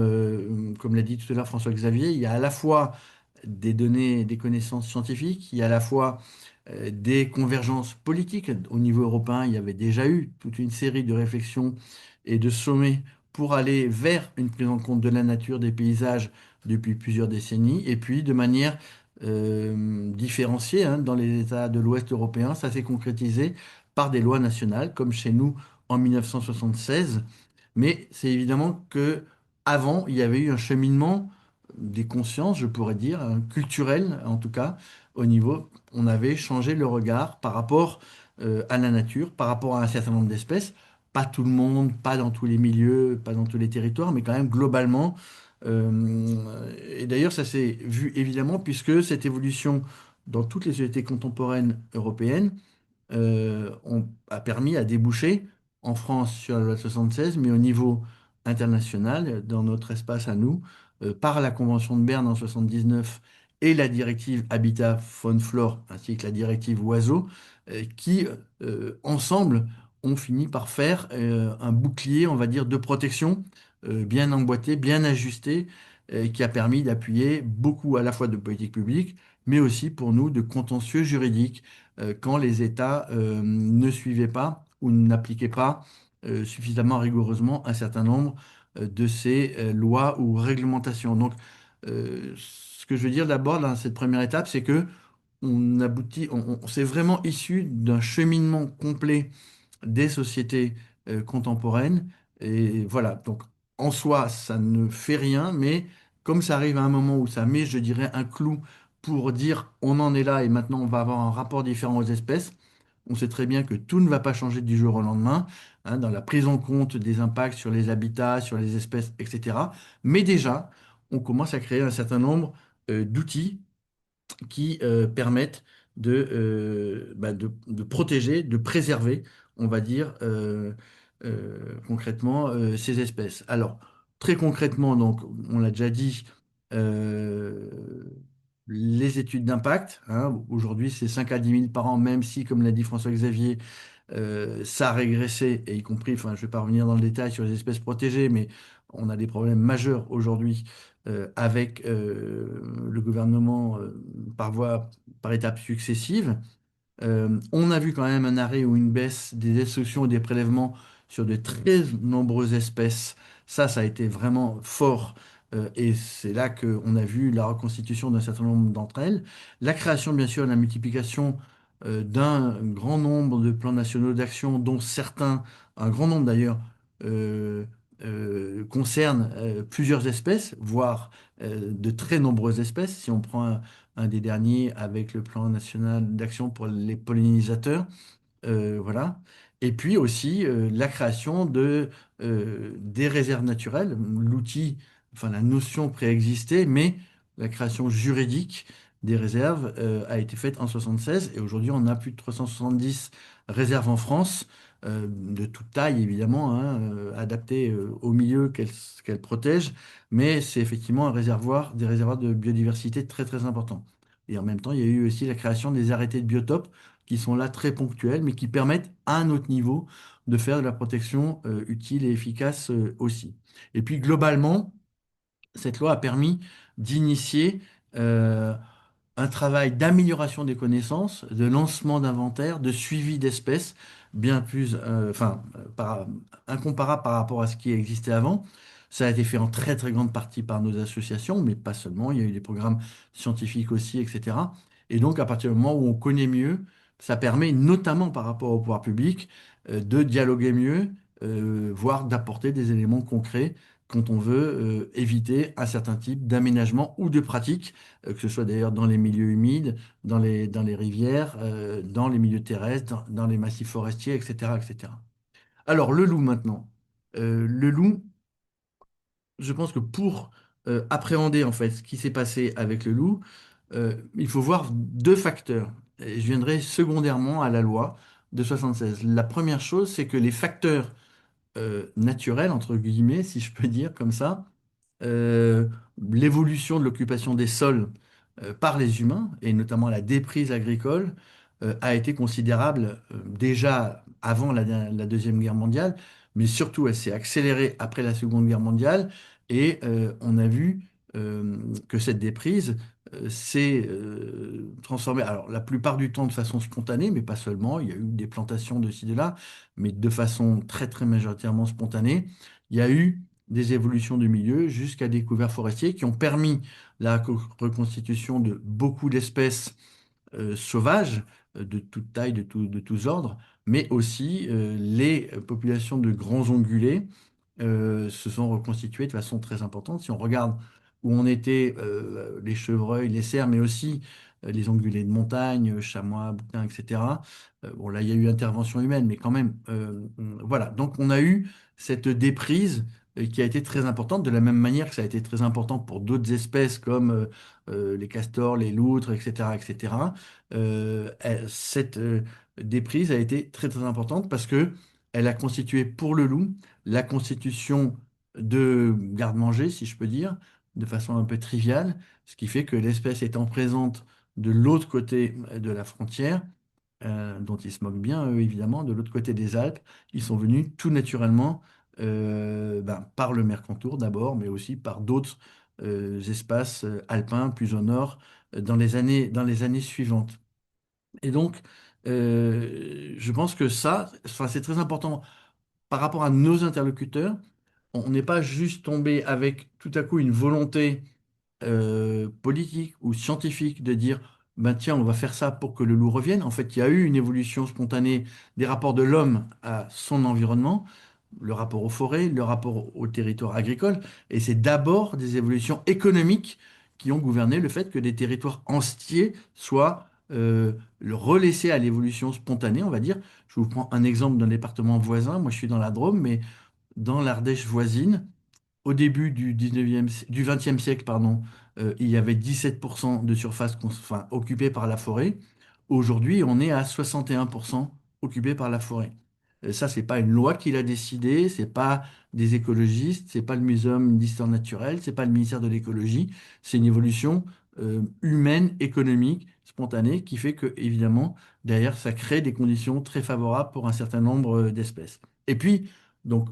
Comme l'a dit tout à l'heure François-Xavier, il y a à la fois des données, des connaissances scientifiques, il y a à la fois des convergences politiques. Au niveau européen, il y avait déjà eu toute une série de réflexions et de sommets pour aller vers une prise en compte de la nature, des paysages depuis plusieurs décennies. Et puis, de manière différenciée, hein, dans les États de l'Ouest européen, ça s'est concrétisé par des lois nationales, comme chez nous en 1976. Mais c'est évidemment que avant, il y avait eu un cheminement des consciences, je pourrais dire, culturelles en tout cas, au niveau, on avait changé le regard par rapport à la nature, par rapport à un certain nombre d'espèces. Pas tout le monde, pas dans tous les milieux, pas dans tous les territoires, mais quand même globalement. Et d'ailleurs, ça s'est vu évidemment puisque cette évolution dans toutes les sociétés contemporaines européennes a permis à déboucher en France sur la loi de 76, mais au niveau international, dans notre espace à nous, par la Convention de Berne en 79 et la directive Habitat Faune Flore, ainsi que la directive Oiseaux, qui, ensemble, ont fini par faire un bouclier, on va dire, de protection bien emboîté, bien ajusté, qui a permis d'appuyer beaucoup à la fois de politiques publiques, mais aussi pour nous de contentieux juridiques quand les États ne suivaient pas ou n'appliquaient pas suffisamment rigoureusement un certain nombre de ces lois ou réglementations. Donc, ce que je veux dire d'abord dans cette première étape, c'est que on aboutit, c'est vraiment issu d'un cheminement complet des sociétés contemporaines. Et voilà, donc en soi, ça ne fait rien, mais comme ça arrive à un moment où ça met, je dirais, un clou pour dire on en est là et maintenant on va avoir un rapport différent aux espèces, on sait très bien que tout ne va pas changer du jour au lendemain, hein, dans la prise en compte des impacts sur les habitats, sur les espèces, etc. Mais déjà, on commence à créer un certain nombre d'outils qui permettent de protéger, de préserver, on va dire, concrètement, ces espèces. Alors, très concrètement, donc, on l'a déjà dit, euh, les études d'impact, hein, aujourd'hui, c'est 5 à 10 000 par an, même si, comme l'a dit François-Xavier, ça a régressé, et y compris, enfin, je ne vais pas revenir dans le détail sur les espèces protégées, mais on a des problèmes majeurs aujourd'hui avec le gouvernement par étapes successives. On a vu quand même un arrêt ou une baisse des destructions et des prélèvements sur de très nombreuses espèces. Ça a été vraiment fort. Et c'est là qu'on a vu la reconstitution d'un certain nombre d'entre elles. La création, bien sûr, et la multiplication d'un grand nombre de plans nationaux d'action, dont certains, un grand nombre d'ailleurs, euh, concernent plusieurs espèces, voire de très nombreuses espèces. Si on prend un des derniers avec le plan national d'action pour les pollinisateurs. Voilà. Et puis aussi la création des réserves naturelles. L'outil, enfin la notion préexistait, mais la création juridique des réserves a été faite en 76 et aujourd'hui on a plus de 370 réserves en France, de toute taille évidemment, hein, adaptées au milieu qu'elles protègent, mais c'est effectivement des réservoirs de biodiversité très très importants. Et en même temps, il y a eu aussi la création des arrêtés de biotopes qui sont là très ponctuels, mais qui permettent à un autre niveau de faire de la protection utile et efficace aussi. Et puis globalement, cette loi a permis d'initier un travail d'amélioration des connaissances, de lancement d'inventaire, de suivi d'espèces, bien plus, incomparable par rapport à ce qui existait avant. Ça a été fait en très très grande partie par nos associations, mais pas seulement. Il y a eu des programmes scientifiques aussi, etc. Et donc, à partir du moment où on connaît mieux, ça permet, notamment par rapport au pouvoir public, de dialoguer mieux, voire d'apporter des éléments concrets quand on veut éviter un certain type d'aménagement ou de pratique que ce soit d'ailleurs dans les milieux humides, dans les rivières, dans les milieux terrestres, dans les massifs forestiers, etc., etc. Alors, le loup maintenant. Le loup, je pense que pour appréhender en fait ce qui s'est passé avec le loup, il faut voir deux facteurs. Et je viendrai secondairement à la loi de 76. La première chose, c'est que les facteurs naturels, entre guillemets, si je peux dire comme ça, euh, l'évolution de l'occupation des sols par les humains, et notamment la déprise agricole, a été considérable déjà avant la Deuxième Guerre mondiale, mais surtout elle s'est accélérée après la Seconde Guerre mondiale, et on a vu que cette déprise s'est transformée, alors la plupart du temps de façon spontanée, mais pas seulement, il y a eu des plantations de ci, de là, mais de façon très très majoritairement spontanée. Il y a eu des évolutions du milieu jusqu'à des couverts forestiers qui ont permis la reconstitution de beaucoup d'espèces sauvages de toute taille, de tous ordres, mais aussi les populations de grands ongulés se sont reconstituées de façon très importante. Si on regarde où on était les chevreuils, les cerfs, mais aussi les ongulés de montagne, chamois, boudins, etc. Bon, là, il y a eu intervention humaine, mais quand même, voilà. Donc, on a eu cette déprise qui a été très importante, de la même manière que ça a été très important pour d'autres espèces comme les castors, les loutres, etc., etc. Cette déprise a été très, très importante parce que elle a constitué pour le loup la constitution de garde-manger, si je peux dire, de façon un peu triviale, ce qui fait que l'espèce étant présente de l'autre côté de la frontière, dont ils se moquent bien, eux, évidemment, de l'autre côté des Alpes, ils sont venus tout naturellement par le Mercantour d'abord, mais aussi par d'autres espaces alpins plus au nord dans les années suivantes. Et donc, je pense que ça, enfin, c'est très important par rapport à nos interlocuteurs. On n'est pas juste tombé avec tout à coup une volonté politique ou scientifique de dire, ben tiens, on va faire ça pour que le loup revienne. En fait, il y a eu une évolution spontanée des rapports de l'homme à son environnement, le rapport aux forêts, le rapport au territoire agricole, et c'est d'abord des évolutions économiques qui ont gouverné le fait que des territoires entiers soient relaissés à l'évolution spontanée, on va dire. Je vous prends un exemple d'un département voisin. Moi, je suis dans la Drôme, mais dans l'Ardèche voisine, au début du 19e, du 20e siècle, pardon, il y avait 17% de surface enfin, occupée par la forêt. Aujourd'hui, on est à 61% occupé par la forêt. Ça, c'est pas une loi qui l'a décidé, c'est pas des écologistes, c'est pas le Muséum d'histoire naturelle, c'est pas le ministère de l'écologie, c'est une évolution humaine, économique, spontanée, qui fait que, évidemment, derrière, ça crée des conditions très favorables pour un certain nombre d'espèces. Et puis, donc,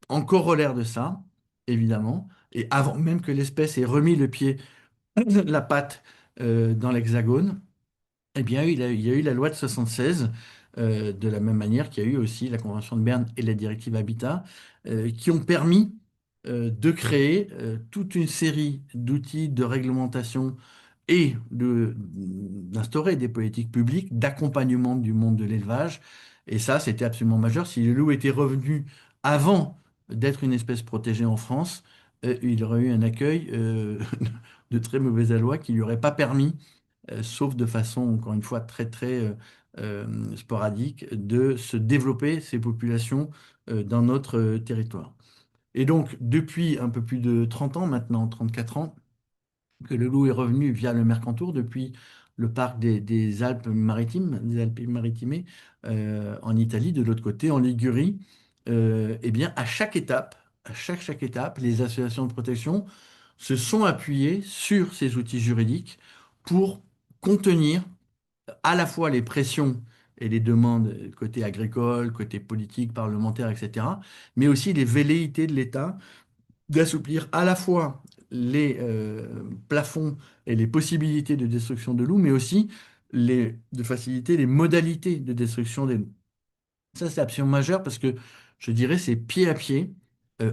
en corollaire de ça, évidemment, et avant même que l'espèce ait remis le pied, la patte dans l'Hexagone, eh bien, il y a eu la loi de 76, de la même manière qu'il y a eu aussi la Convention de Berne et la directive Habitat, qui ont permis de créer toute une série d'outils de réglementation et d'instaurer des politiques publiques d'accompagnement du monde de l'élevage. Et ça, c'était absolument majeur. Si le loup était revenu avant d'être une espèce protégée en France, il aurait eu un accueil de très mauvais aloi qui lui aurait pas permis, sauf de façon, encore une fois, très, très sporadique, de se développer ces populations dans notre territoire. Et donc, depuis un peu plus de 30 ans maintenant, 34 ans, que le loup est revenu via le Mercantour depuis le parc des Alpes-Maritimes, des Alpes-Maritimées, en Italie, de l'autre côté, en Ligurie. Eh bien, à chaque étape, chaque étape, les associations de protection se sont appuyées sur ces outils juridiques pour contenir à la fois les pressions et les demandes côté agricole, côté politique, parlementaire, etc., mais aussi les velléités de l'État d'assouplir à la fois les plafonds et les possibilités de destruction de loups, mais aussi de faciliter les modalités de destruction des loups. Ça, c'est absolument majeur parce que je dirais c'est pied à pied,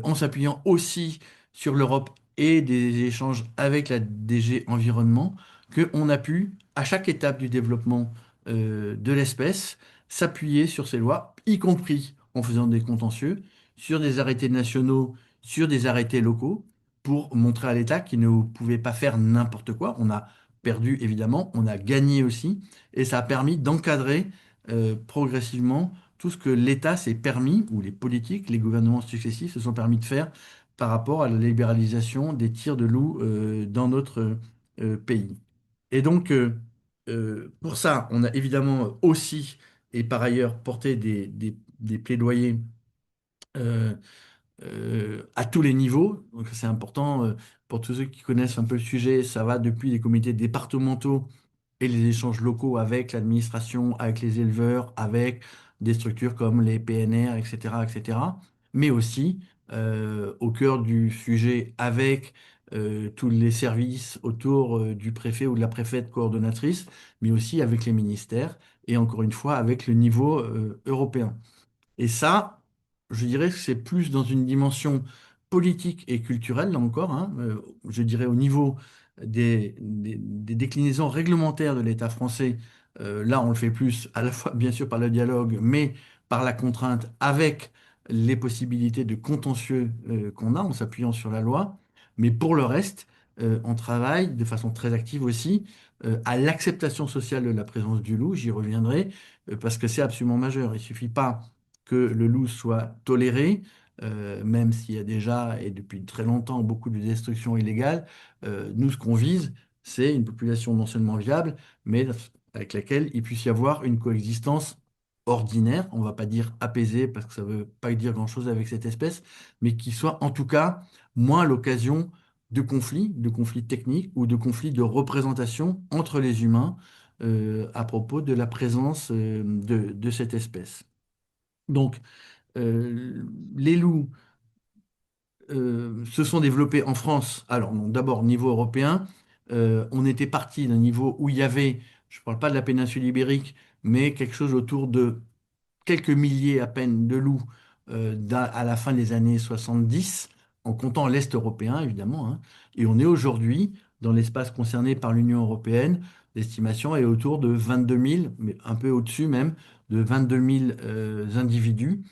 en s'appuyant aussi sur l'Europe et des échanges avec la DG Environnement, qu'on a pu, à chaque étape du développement de l'espèce, s'appuyer sur ces lois, y compris en faisant des contentieux, sur des arrêtés nationaux, sur des arrêtés locaux, pour montrer à l'État qu'il ne pouvait pas faire n'importe quoi. On a perdu, évidemment, on a gagné aussi, et ça a permis d'encadrer progressivement tout ce que l'État s'est permis, ou les politiques, les gouvernements successifs se sont permis de faire par rapport à la libéralisation des tirs de loups dans notre pays. Et donc, pour ça, on a évidemment aussi, et par ailleurs, porté des plaidoyers euh, à tous les niveaux. Donc, c'est important pour tous ceux qui connaissent un peu le sujet. Ça va depuis les comités départementaux et les échanges locaux avec l'administration, avec les éleveurs, avec des structures comme les PNR, etc., etc. Mais aussi au cœur du sujet avec tous les services autour du préfet ou de la préfète coordonnatrice, mais aussi avec les ministères et encore une fois avec le niveau européen. Et ça, je dirais que c'est plus dans une dimension politique et culturelle, là encore, hein, je dirais au niveau des déclinaisons réglementaires de l'État français. Là, on le fait plus à la fois, bien sûr, par le dialogue, mais par la contrainte avec les possibilités de contentieux qu'on a en s'appuyant sur la loi. Mais pour le reste, on travaille de façon très active aussi à l'acceptation sociale de la présence du loup. J'y reviendrai parce que c'est absolument majeur. Il ne suffit pas que le loup soit toléré, même s'il y a déjà et depuis très longtemps beaucoup de destruction illégale. Nous, ce qu'on vise, c'est une population non seulement viable, mais avec laquelle il puisse y avoir une coexistence ordinaire, on ne va pas dire apaisée parce que ça ne veut pas dire grand-chose avec cette espèce, mais qui soit en tout cas moins l'occasion de conflits techniques ou de conflits de représentation entre les humains à propos de la présence de cette espèce. Donc, euh, les loups se sont développés en France. Alors, non, d'abord, au niveau européen, on était parti d'un niveau où il y avait, je ne parle pas de la péninsule ibérique, mais quelque chose autour de quelques milliers à peine de loups à la fin des années 70, en comptant l'Est européen, évidemment, hein. Et on est aujourd'hui, dans l'espace concerné par l'Union européenne, l'estimation est autour de 22 000, mais un peu au-dessus même, de 22 000 individus,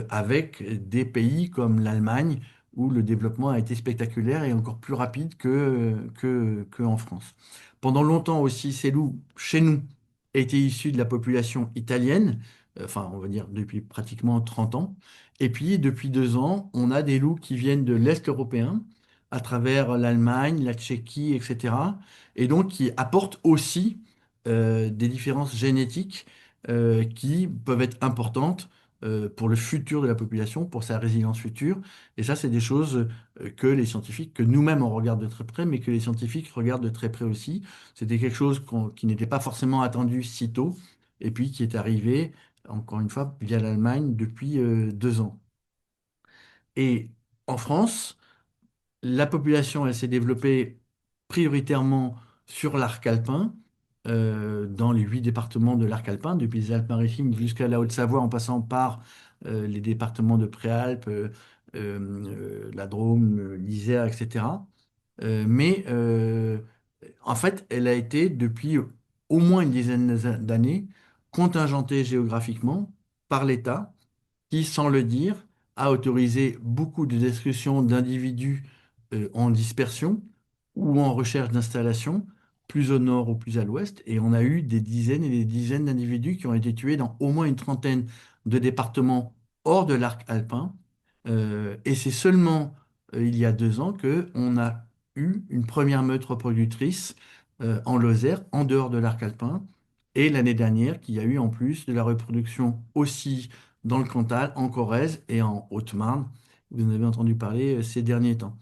avec des pays comme l'Allemagne, où le développement a été spectaculaire et encore plus rapide que en France. Pendant longtemps aussi, ces loups, chez nous, étaient issus de la population italienne, enfin, on va dire depuis pratiquement 30 ans. Et puis, depuis 2 ans, on a des loups qui viennent de l'Est européen, à travers l'Allemagne, la Tchéquie, etc. Et donc, qui apportent aussi des différences génétiques qui peuvent être importantes pour le futur de la population, pour sa résilience future. Et ça, c'est des choses que les scientifiques, que nous-mêmes, on regarde de très près, mais que les scientifiques regardent de très près aussi. C'était quelque chose qui n'était pas forcément attendu si tôt, et puis qui est arrivé encore une fois, via l'Allemagne depuis 2 ans. Et en France, la population, elle s'est développée prioritairement sur l'arc alpin, dans les 8 départements de l'arc alpin, depuis les Alpes-Maritimes jusqu'à la Haute-Savoie, en passant par les départements de Préalpes, la Drôme, l'Isère, etc. Mais en fait, elle a été depuis au moins une dizaine d'années contingentée géographiquement par l'État qui, sans le dire, a autorisé beaucoup de destruction d'individus en dispersion ou en recherche d'installation, plus au nord ou plus à l'ouest. Et on a eu des dizaines et des dizaines d'individus qui ont été tués dans au moins une trentaine de départements hors de l'arc alpin. Et c'est seulement il y a 2 ans qu'on a eu une première meute reproductrice en Lozère, en dehors de l'arc alpin. Et l'année dernière, qu'il y a eu en plus de la reproduction aussi dans le Cantal, en Corrèze et en Haute-Marne. Vous en avez entendu parler ces derniers temps.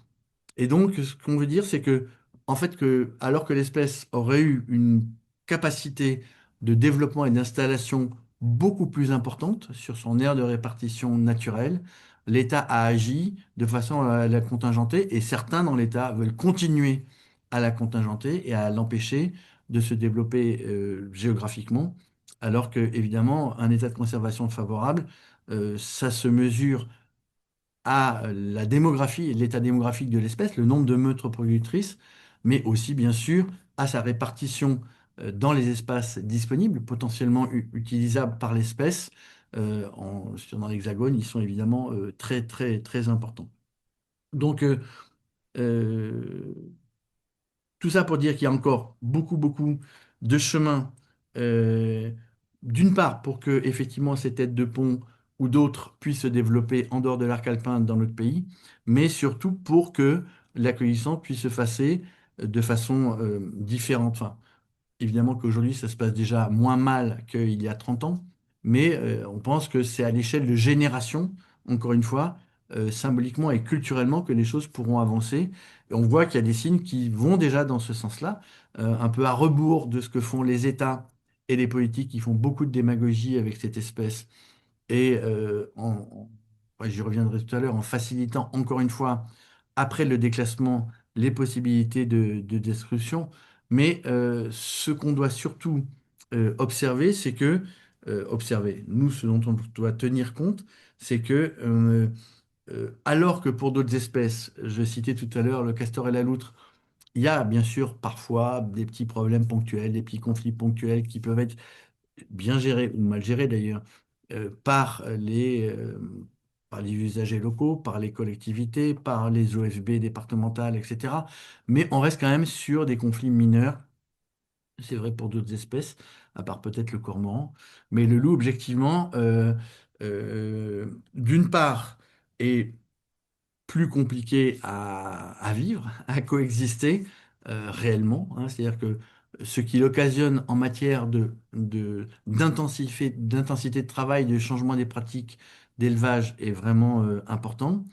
Et donc, ce qu'on veut dire, c'est que, en fait, alors que l'espèce aurait eu une capacité de développement et d'installation beaucoup plus importante sur son aire de répartition naturelle, l'État a agi de façon à la contingenter et certains dans l'État veulent continuer à la contingenter et à l'empêcher de se développer géographiquement, alors que, évidemment, un état de conservation favorable, ça se mesure à la démographie et l'état démographique de l'espèce, le nombre de meutes reproductrices, mais aussi, bien sûr, à sa répartition dans les espaces disponibles, potentiellement utilisables par l'espèce. Dans l'Hexagone, ils sont évidemment très, très, très importants. Donc, euh, tout ça pour dire qu'il y a encore beaucoup, beaucoup de chemin, euh, d'une part pour que effectivement ces têtes de pont ou d'autres puissent se développer en dehors de l'arc alpin dans notre pays, mais surtout pour que l'accueillissement puisse se passer de façon différente. Enfin, évidemment qu'aujourd'hui, ça se passe déjà moins mal qu'il y a 30 ans, mais on pense que c'est à l'échelle de générations, encore une fois, symboliquement et culturellement, que les choses pourront avancer. Et on voit qu'il y a des signes qui vont déjà dans ce sens-là, un peu à rebours de ce que font les États et les politiques qui font beaucoup de démagogie avec cette espèce et ouais, j'y reviendrai tout à l'heure, en facilitant encore une fois, après le déclassement, les possibilités de destruction. Mais ce qu'on doit surtout observer, c'est que, observer, nous, ce dont on doit tenir compte, c'est que, alors que pour d'autres espèces, je citais tout à l'heure le castor et la loutre, il y a bien sûr parfois des petits problèmes ponctuels, des petits conflits ponctuels qui peuvent être bien gérés ou mal gérés d'ailleurs par par les usagers locaux, par les collectivités, par les OFB départementales, etc. Mais on reste quand même sur des conflits mineurs. C'est vrai pour d'autres espèces, à part peut-être le cormoran. Mais le loup, objectivement, d'une part, est plus compliqué à vivre, à coexister réellement, hein. C'est-à-dire que ce qu'il occasionne en matière d'intensité de travail, de changement des pratiques d'élevage est vraiment important.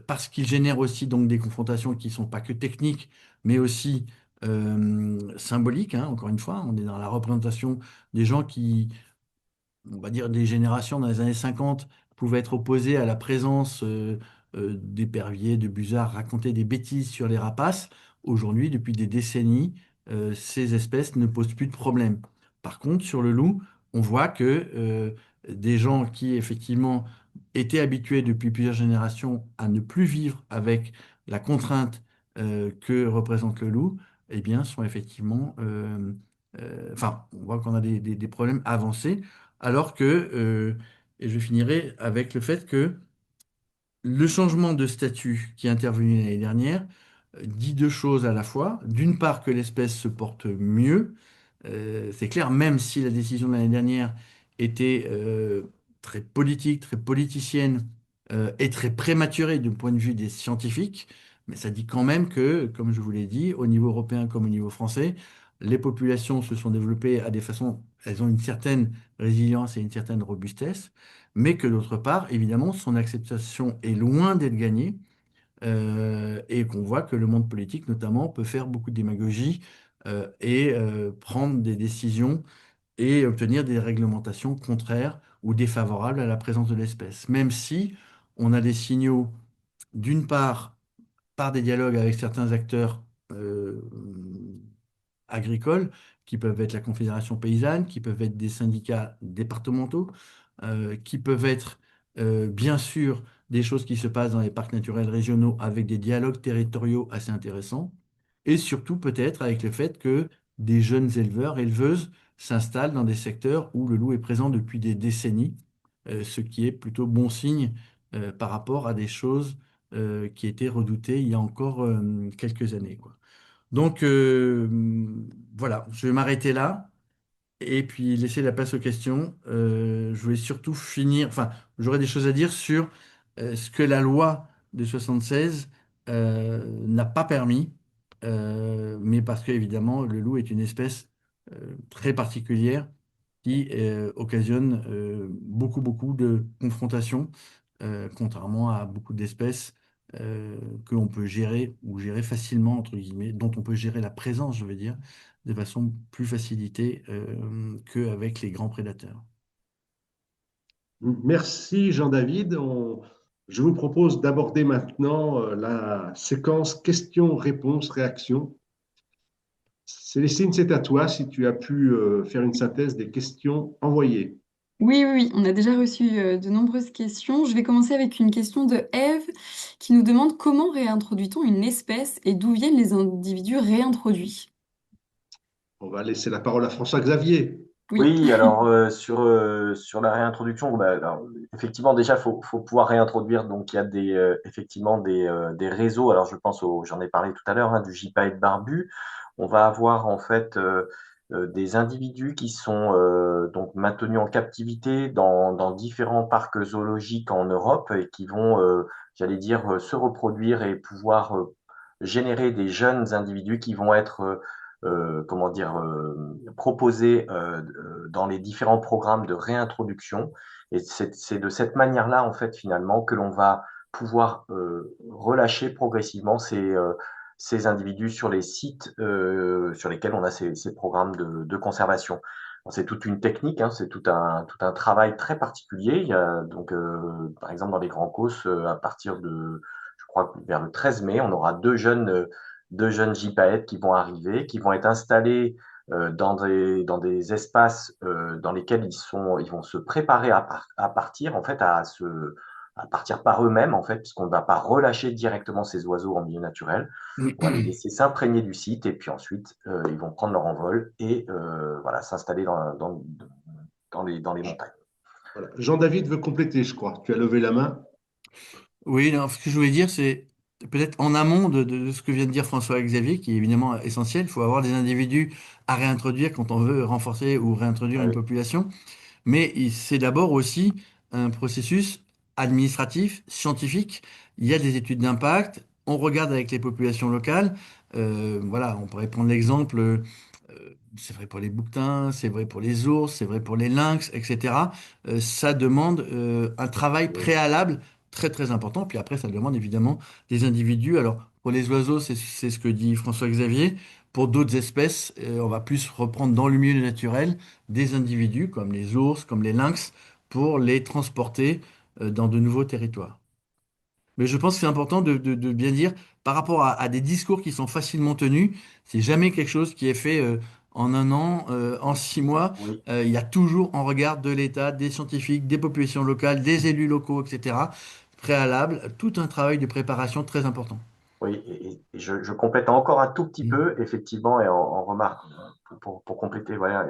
Parce qu'il génère aussi donc des confrontations qui ne sont pas que techniques, mais aussi symboliques, hein. Encore une fois, on est dans la représentation des gens qui, on va dire, des générations dans les années 50 pouvaient être opposées à la présence d'éperviers, de busards, raconter des bêtises sur les rapaces. Aujourd'hui, depuis des décennies, ces espèces ne posent plus de problème. Par contre, sur le loup, on voit que des gens qui, effectivement, étaient habitués depuis plusieurs générations à ne plus vivre avec la contrainte que représente le loup, eh bien, sont effectivement... enfin, on voit qu'on a des problèmes avancés. Alors que, et je finirai avec le fait que le changement de statut qui est intervenu l'année dernière dit deux choses à la fois. D'une part, que l'espèce se porte mieux. C'est clair, même si la décision de l'année dernière était très politique, très politicienne et très prématurée du point de vue des scientifiques, mais ça dit quand même que, comme je vous l'ai dit, au niveau européen comme au niveau français, les populations se sont développées à des façons, elles ont une certaine résilience et une certaine robustesse, mais que d'autre part, évidemment, son acceptation est loin d'être gagnée et qu'on voit que le monde politique, notamment, peut faire beaucoup de démagogie et prendre des décisions et obtenir des réglementations contraires ou défavorables à la présence de l'espèce. Même si on a des signaux, d'une part, par des dialogues avec certains acteurs agricoles, qui peuvent être la Confédération paysanne, qui peuvent être des syndicats départementaux, qui peuvent être bien sûr des choses qui se passent dans les parcs naturels régionaux avec des dialogues territoriaux assez intéressants, et surtout peut-être avec le fait que des jeunes éleveurs, éleveuses s'installent dans des secteurs où le loup est présent depuis des décennies, ce qui est plutôt bon signe par rapport à des choses qui étaient redoutées il y a encore quelques années, quoi. Donc voilà, je vais m'arrêter là et puis laisser la place aux questions. Je voulais surtout finir, enfin, j'aurais des choses à dire sur ce que la loi de 76 n'a pas permis, mais parce que évidemment le loup est une espèce très particulière qui occasionne beaucoup de confrontations, contrairement à beaucoup d'espèces que l'on peut gérer ou gérer facilement, entre guillemets, dont on peut gérer la présence, je veux dire, de façon plus facilitée qu'avec les grands prédateurs. Merci Jean-David. Je vous propose d'aborder maintenant la séquence questions, réponses, réactions. Célestine, c'est à toi si tu as pu faire une synthèse des questions envoyées. Oui, oui, oui, on a déjà reçu de nombreuses questions. Je vais commencer avec une question de Eve qui nous demande comment réintroduit-on une espèce et d'où viennent les individus réintroduits? On va laisser la parole à François-Xavier. Oui. Oui, alors sur la réintroduction, bah, alors, effectivement, déjà, faut pouvoir réintroduire. Donc, il y a effectivement des réseaux. Alors, je pense j'en ai parlé tout à l'heure, hein, du gypaète barbu. On va avoir en fait des individus qui sont donc maintenus en captivité dans différents parcs zoologiques en Europe et qui vont, j'allais dire, se reproduire et pouvoir générer des jeunes individus qui vont être comment dire, proposés dans les différents programmes de réintroduction. Et c'est de cette manière-là, en fait, finalement, que l'on va pouvoir relâcher progressivement ces individus sur les sites sur lesquels on a ces programmes de conservation. C'est toute une technique, hein, c'est tout un travail très particulier. Il y a donc, par exemple, dans les Grands Causses, à partir de, je crois, vers le 13 mai, on aura deux jeunes gypaètes qui vont arriver, qui vont être installés dans des espaces dans lesquels ils vont se préparer à partir, en fait, à partir par eux-mêmes, en fait, puisqu'on ne va pas relâcher directement ces oiseaux en milieu naturel. On va les laisser s'imprégner du site et puis ensuite, ils vont prendre leur envol et voilà, s'installer dans les montagnes. Voilà. Jean-David veut compléter, je crois. Tu as levé la main. Oui, non, ce que je voulais dire, c'est peut-être en amont de ce que vient de dire François-Xavier, qui est évidemment essentiel. Il faut avoir des individus à réintroduire quand on veut renforcer ou réintroduire Ah une oui, population. Mais c'est d'abord aussi un processus administratif, scientifique. Il y a des études d'impact. On regarde avec les populations locales. Voilà, on pourrait prendre l'exemple. C'est vrai pour les bouquetins, c'est vrai pour les ours, c'est vrai pour les lynx, etc. Ça demande un travail oui, préalable très très important. Puis après, ça demande évidemment des individus. Alors pour les oiseaux, c'est ce que dit François-Xavier. Pour d'autres espèces, on va plus reprendre dans le milieu naturel des individus comme les ours, comme les lynx, pour les transporter dans de nouveaux territoires. Mais je pense que c'est important de bien dire, par rapport à des discours qui sont facilement tenus, c'est jamais quelque chose qui est fait en un an, en 6 mois. oui. Il y a toujours en regard de l'État, des scientifiques, des populations locales, des élus locaux, etc., préalable, tout un travail de préparation très important. Oui, et je complète encore un tout petit Mm. peu, effectivement, et en remarque, pour compléter, voilà,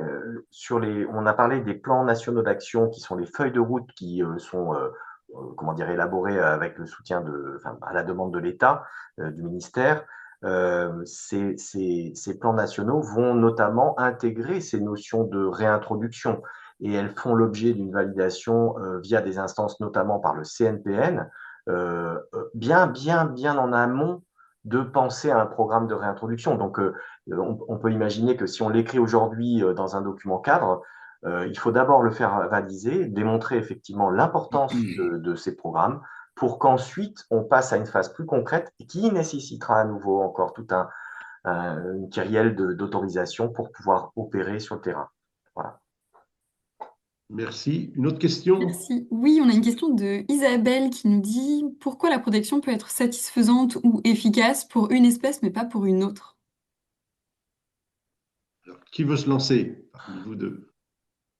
on a parlé des plans nationaux d'action qui sont les feuilles de route qui sont, comment dire, élaborées avec le soutien enfin, à la demande de l'État, du ministère. Ces plans nationaux vont notamment intégrer ces notions de réintroduction et elles font l'objet d'une validation via des instances, notamment par le CNPN, bien en amont de penser à un programme de réintroduction. Donc, on peut imaginer que si on l'écrit aujourd'hui dans un document cadre, il faut d'abord le faire valider, démontrer effectivement l'importance de ces programmes pour qu'ensuite on passe à une phase plus concrète qui nécessitera à nouveau encore une kyrielle d'autorisation pour pouvoir opérer sur le terrain. Voilà. Merci. Une autre question? Merci. Oui, on a une question de Isabelle qui nous dit pourquoi la protection peut être satisfaisante ou efficace pour une espèce mais pas pour une autre? Alors, qui veut se lancer parmi vous deux?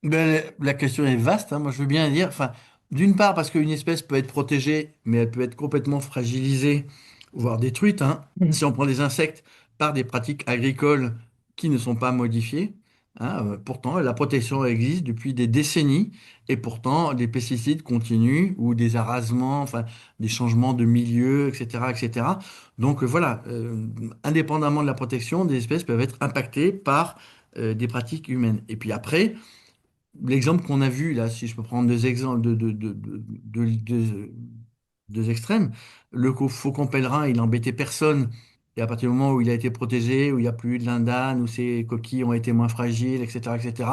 Ben, la question est vaste, hein. Moi, je veux bien dire, enfin, d'une part, parce qu'une espèce peut être protégée, mais elle peut être complètement fragilisée, voire détruite, hein. Si on prend des insectes par des pratiques agricoles qui ne sont pas modifiées, hein. Pourtant, la protection existe depuis des décennies, et pourtant, des pesticides continuent, ou des arasements, enfin, des changements de milieu, etc., etc. Donc, voilà, indépendamment de la protection, des espèces peuvent être impactées par des pratiques humaines. Et puis après, l'exemple qu'on a vu, là, si je peux prendre deux exemples, deux extrêmes, le faucon pèlerin, il embêtait personne. Et à partir du moment où il a été protégé, où il n'y a plus de lindane, où ses coquilles ont été moins fragiles, etc., etc.,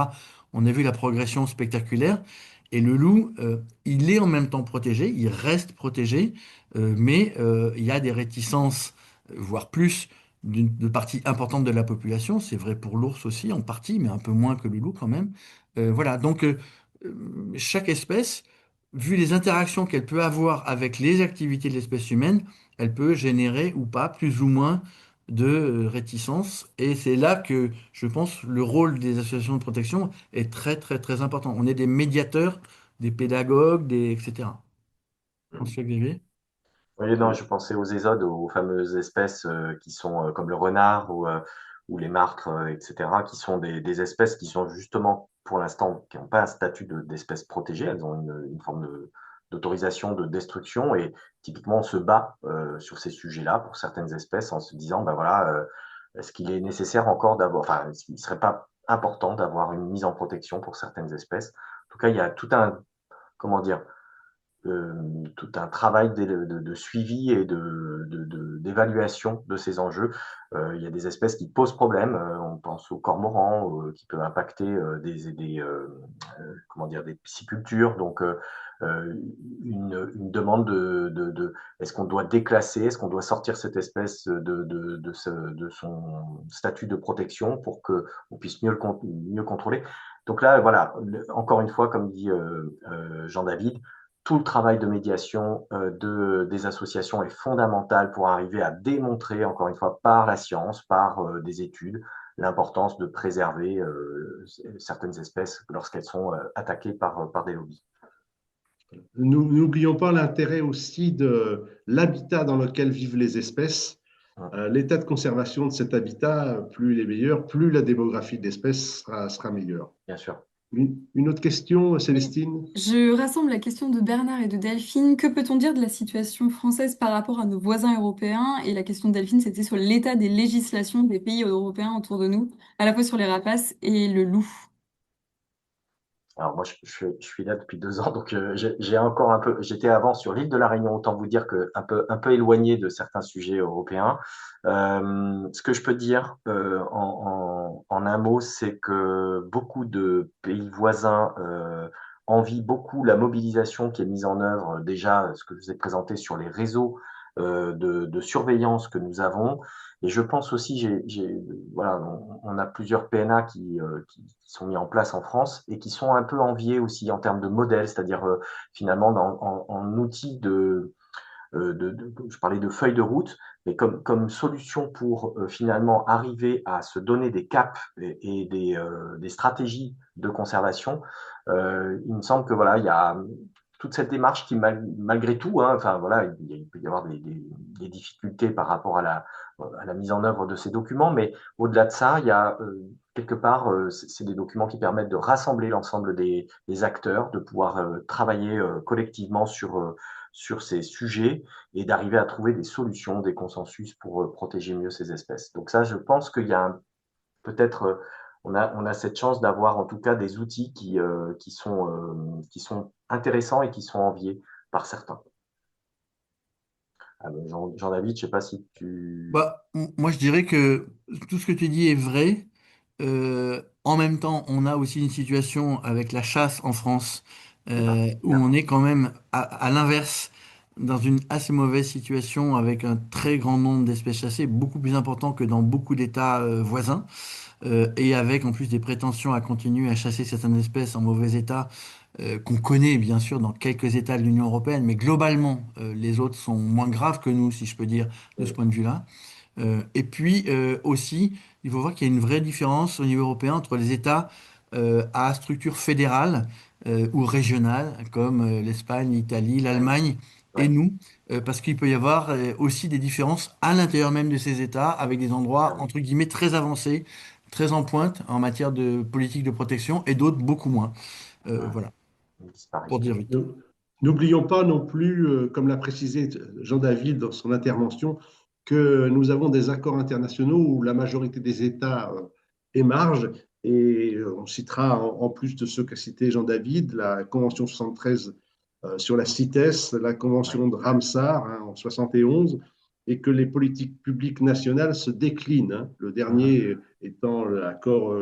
on a vu la progression spectaculaire. Et le loup, il est en même temps protégé, il reste protégé, mais il y a des réticences, voire plus, de partie importante de la population. C'est vrai pour l'ours aussi, en partie, mais un peu moins que le loup quand même. Voilà, donc chaque espèce, vu les interactions qu'elle peut avoir avec les activités de l'espèce humaine, elle peut générer ou pas plus ou moins de réticence. Et c'est là que je pense le rôle des associations de protection est très très très important. On est des médiateurs, des pédagogues, etc. François-Xavier? Oui, non, je pensais aux ésodes, aux fameuses espèces qui sont comme le renard ou les martres, etc., qui sont des espèces qui sont justement, pour l'instant, qui n'ont pas un statut d'espèce protégée. Elles ont une forme d'autorisation de destruction et typiquement, on se bat sur ces sujets-là pour certaines espèces en se disant, ben voilà, est-ce qu'il est nécessaire encore d'avoir, enfin, est-ce qu'il ne serait pas important d'avoir une mise en protection pour certaines espèces? En tout cas, il y a tout un, comment dire, tout un travail de suivi et d'évaluation de ces enjeux. Il y a des espèces qui posent problème. On pense aux cormorans qui peuvent impacter comment dire, des piscicultures. Donc, une demande est-ce qu'on doit déclasser, est-ce qu'on doit sortir cette espèce de son statut de protection pour qu'on puisse mieux contrôler. Donc là, voilà, encore une fois, comme dit Jean-David, tout le travail de médiation des associations est fondamental pour arriver à démontrer, encore une fois, par la science, par des études, l'importance de préserver certaines espèces lorsqu'elles sont attaquées par des lobbies. Nous n'oublions pas l'intérêt aussi de l'habitat dans lequel vivent les espèces. L'état de conservation de cet habitat, plus il est meilleur, plus la démographie d'espèces sera meilleure. Bien sûr. Une autre question, Oui, Célestine? je rassemble la question de Bernard et de Delphine. Que peut-on dire de la situation française par rapport à nos voisins européens? Et la question de Delphine, c'était sur l'état des législations des pays européens autour de nous, à la fois sur les rapaces et le loup. Alors moi, je suis là depuis 2 ans, donc j'ai encore un peu. J'étais avant sur l'île de la Réunion, autant vous dire que un peu éloigné de certains sujets européens. Ce que je peux dire en un mot, c'est que beaucoup de pays voisins envient beaucoup la mobilisation qui est mise en œuvre déjà, ce que je vous ai présenté sur les réseaux de surveillance que nous avons. Et je pense aussi, voilà, on a plusieurs PNA qui sont mis en place en France et qui sont un peu enviés aussi en termes de modèle, c'est-à-dire finalement en outils je parlais de feuille de route, mais comme solution pour finalement arriver à se donner des caps et des stratégies de conservation. Il me semble que voilà, il y a toute cette démarche qui, malgré tout, hein, enfin voilà, il peut y avoir des difficultés par rapport à la mise en œuvre de ces documents, mais au-delà de ça, il y a quelque part, c'est des documents qui permettent de rassembler l'ensemble des acteurs, de pouvoir travailler collectivement sur ces sujets et d'arriver à trouver des solutions, des consensus pour protéger mieux ces espèces. Donc ça, je pense qu'il y a peut-être, on a cette chance d'avoir en tout cas des outils qui sont intéressants et qui sont enviés par certains. Ah, Jean-David, je ne sais pas si tu... Moi, je dirais que tout ce que tu dis est vrai. En même temps, on a aussi une situation avec la chasse en France C'est ça. où on est quand même à l'inverse, dans une assez mauvaise situation avec un très grand nombre d'espèces chassées, beaucoup plus important que dans beaucoup d'États voisins, et avec en plus des prétentions à continuer à chasser certaines espèces en mauvais état qu'on connaît bien sûr dans quelques États de l'Union européenne, mais globalement, les autres sont moins graves que nous, si je peux dire, de ce point de vue-là. Et puis aussi, il faut voir qu'il y a une vraie différence au niveau européen entre les États à structure fédérale ou régionale, comme l'Espagne, l'Italie, Ouais, l'Allemagne et ouais, nous, parce qu'il peut y avoir aussi des différences à l'intérieur même de ces États, avec des endroits, clairement. entre guillemets, très avancés, très en pointe en matière de politique de protection, et d'autres beaucoup moins. Ouais, Voilà, une pour disparition. dire vite. N'oublions pas non plus, comme l'a précisé Jean-David dans son intervention, que nous avons des accords internationaux où la majorité des États émargent. Et on citera en plus de ceux qu'a cité Jean-David, la Convention 73 sur la CITES, la Ouais, Convention de Ramsar hein, en 71, et que les politiques publiques nationales se déclinent. Hein, le mhm, dernier étant l'accord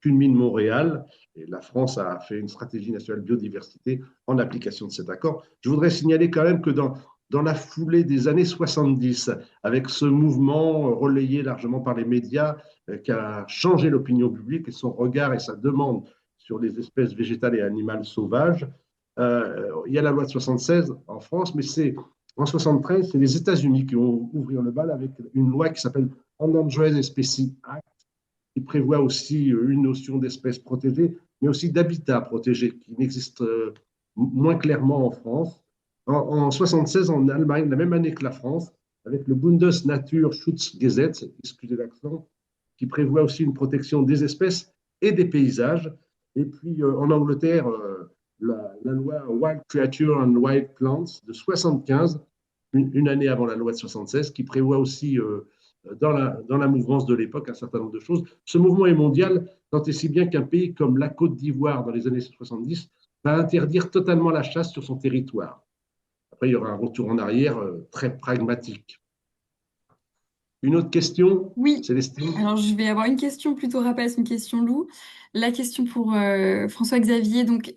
Kunming-Montréal. Et la France a fait une stratégie nationale biodiversité en application de cet accord. Je voudrais signaler quand même que dans la foulée des années 70, avec ce mouvement relayé largement par les médias qui a changé l'opinion publique et son regard et sa demande sur les espèces végétales et animales sauvages, il y a la loi de 76 en France, mais c'est en 73, c'est les États-Unis qui ont ouvert le bal avec une loi qui s'appelle Endangered Species Act, qui prévoit aussi une notion d'espèce protégée, mais aussi d'habitat protégé, qui n'existe moins clairement en France. En 76, en Allemagne, la même année que la France, avec le Bundesnaturschutzgesetz, excusez l'accent, qui prévoit aussi une protection des espèces et des paysages. Et puis en Angleterre, la loi Wild Creature and Wild Plants de 75, une année avant la loi de 76, qui prévoit aussi dans la mouvance de l'époque un certain nombre de choses. Ce mouvement est mondial, tant et si bien qu'un pays comme la Côte d'Ivoire, dans les années 70, va interdire totalement la chasse sur son territoire. Après, il y aura un retour en arrière très pragmatique. Une autre question, Oui, Célestine? alors je vais avoir une question plutôt rapace, une question loup. La question pour François-Xavier. Donc,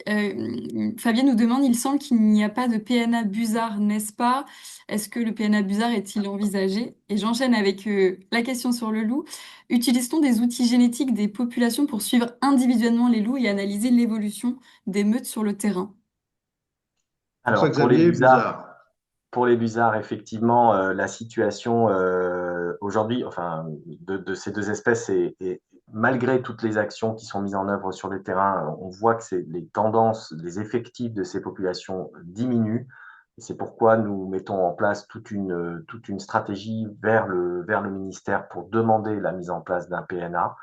Fabienne nous demande, il semble qu'il n'y a pas de PNA Busard, n'est-ce pas? Est-ce que le PNA Busard est-il envisagé? Et j'enchaîne avec la question sur le loup. Utilise-t-on des outils génétiques des populations pour suivre individuellement les loups et analyser l'évolution des meutes sur le terrain? Alors, François-Xavier Buzard. pour les busards, effectivement, la situation aujourd'hui, enfin, de ces deux espèces, malgré toutes les actions qui sont mises en œuvre sur le terrain, on voit que les tendances, les effectifs de ces populations diminuent. Et c'est pourquoi nous mettons en place toute une stratégie vers le ministère pour demander la mise en place d'un PNA.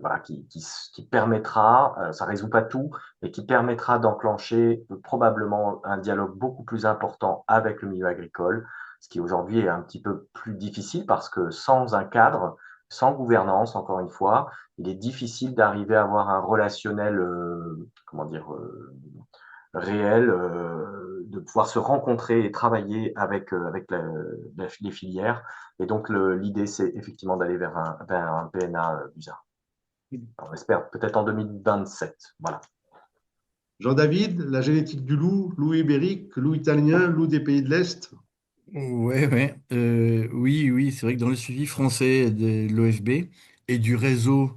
voilà, qui permettra, ça résout pas tout, mais qui permettra d'enclencher probablement un dialogue beaucoup plus important avec le milieu agricole, ce qui aujourd'hui est un petit peu plus difficile parce que sans un cadre, sans gouvernance, encore une fois, il est difficile d'arriver à avoir un relationnel, comment dire, réel, de pouvoir se rencontrer et travailler avec les filières. Et donc l'idée, c'est effectivement d'aller vers un PNA d'usage. On espère peut-être en 2027. Voilà. Jean-David, la génétique du loup, loup ibérique, loup italien, loup des pays de l'Est. Ouais, ouais. Oui, oui, c'est vrai que dans le suivi français de l'OFB et du réseau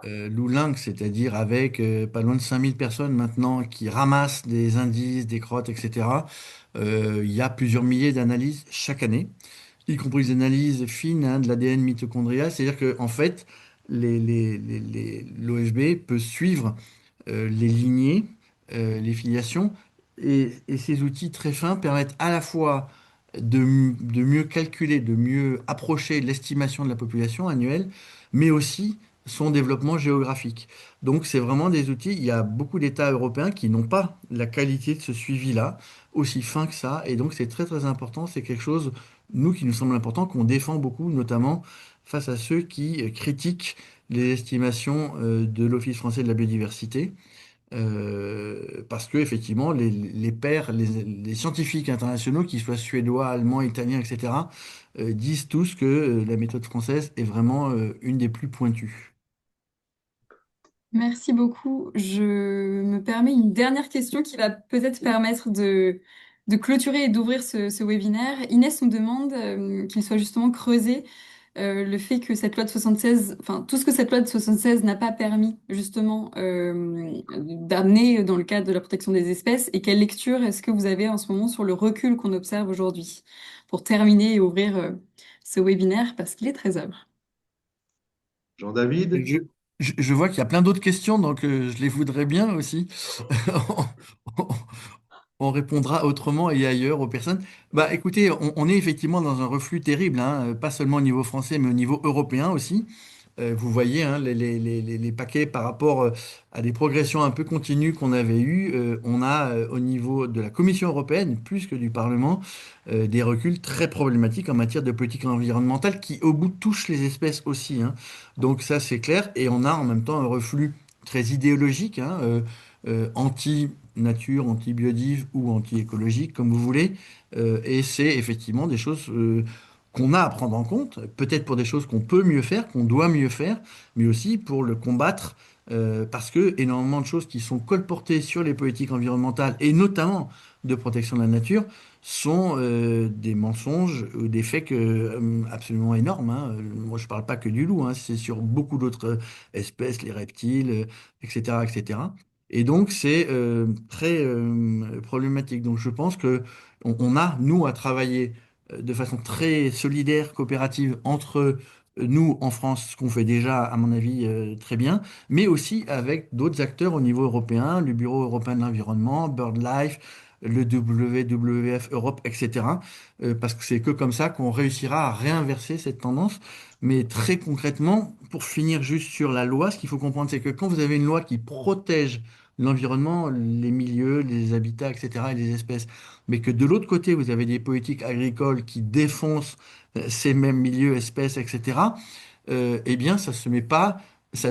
Loulingue, c'est-à-dire avec pas loin de 5000 personnes maintenant qui ramassent des indices, des crottes, etc., il y a plusieurs milliers d'analyses chaque année, y compris des analyses fines hein, de l'ADN mitochondrial. C'est-à-dire qu'en fait, l'OFB peut suivre les lignées, les filiations. Et ces outils très fins permettent à la fois de mieux calculer, de mieux approcher l'estimation de la population annuelle, mais aussi son développement géographique. Donc c'est vraiment des outils, il y a beaucoup d'États européens qui n'ont pas la qualité de ce suivi-là, aussi fin que ça, et donc c'est très très important, c'est quelque chose, nous, qui nous semble important, qu'on défend beaucoup, notamment face à ceux qui critiquent les estimations de l'Office français de la biodiversité. Parce que effectivement, les pairs, les scientifiques internationaux, qu'ils soient suédois, allemands, italiens, etc., disent tous que la méthode française est vraiment une des plus pointues. Merci beaucoup. Je me permets une dernière question qui va peut-être permettre de clôturer et d'ouvrir ce webinaire. Inès nous demande qu'il soit justement creusé le fait que cette loi de 76, enfin tout ce que cette loi de 76 n'a pas permis justement d'amener dans le cadre de la protection des espèces et quelle lecture est-ce que vous avez en ce moment sur le recul qu'on observe aujourd'hui pour terminer et ouvrir ce webinaire parce qu'il est 13 heures. Jean-David, Je, je vois qu'il y a plein d'autres questions, donc je les voudrais bien aussi. On, on répondra autrement et ailleurs aux personnes. Bah, écoutez, on est effectivement dans un reflux terrible, hein, pas seulement au niveau français, mais au niveau européen aussi. Vous voyez hein, les paquets par rapport à des progressions un peu continues qu'on avait eues. On a au niveau de la Commission européenne, plus que du Parlement, des reculs très problématiques en matière de politique environnementale qui, au bout, touchent les espèces aussi. Hein. Donc ça, c'est clair. Et on a en même temps un reflux très idéologique, hein, anti-nature, anti-biodive ou anti-écologique, comme vous voulez. Et c'est effectivement des choses qu'on a à prendre en compte, peut-être pour des choses qu'on peut mieux faire, qu'on doit mieux faire, mais aussi pour le combattre, parce que énormément de choses qui sont colportées sur les politiques environnementales, et notamment de protection de la nature, sont des mensonges ou des fakes absolument énormes. Hein. Moi, je ne parle pas que du loup, hein, c'est sur beaucoup d'autres espèces, les reptiles, etc., etc. Et cetera. Et donc, c'est très problématique. Donc, je pense que on a, nous, à travailler de façon très solidaire, coopérative entre nous en France, ce qu'on fait déjà, à mon avis, très bien, mais aussi avec d'autres acteurs au niveau européen, le Bureau européen de l'environnement, BirdLife, le WWF Europe, etc. Parce que c'est que comme ça qu'on réussira à réinverser cette tendance. Mais très concrètement, pour finir juste sur la loi, ce qu'il faut comprendre, c'est que quand vous avez une loi qui protège l'environnement, les milieux, les habitats, etc., et les espèces, mais que de l'autre côté, vous avez des politiques agricoles qui défoncent ces mêmes milieux, espèces, etc., eh bien, ça se met pas, ça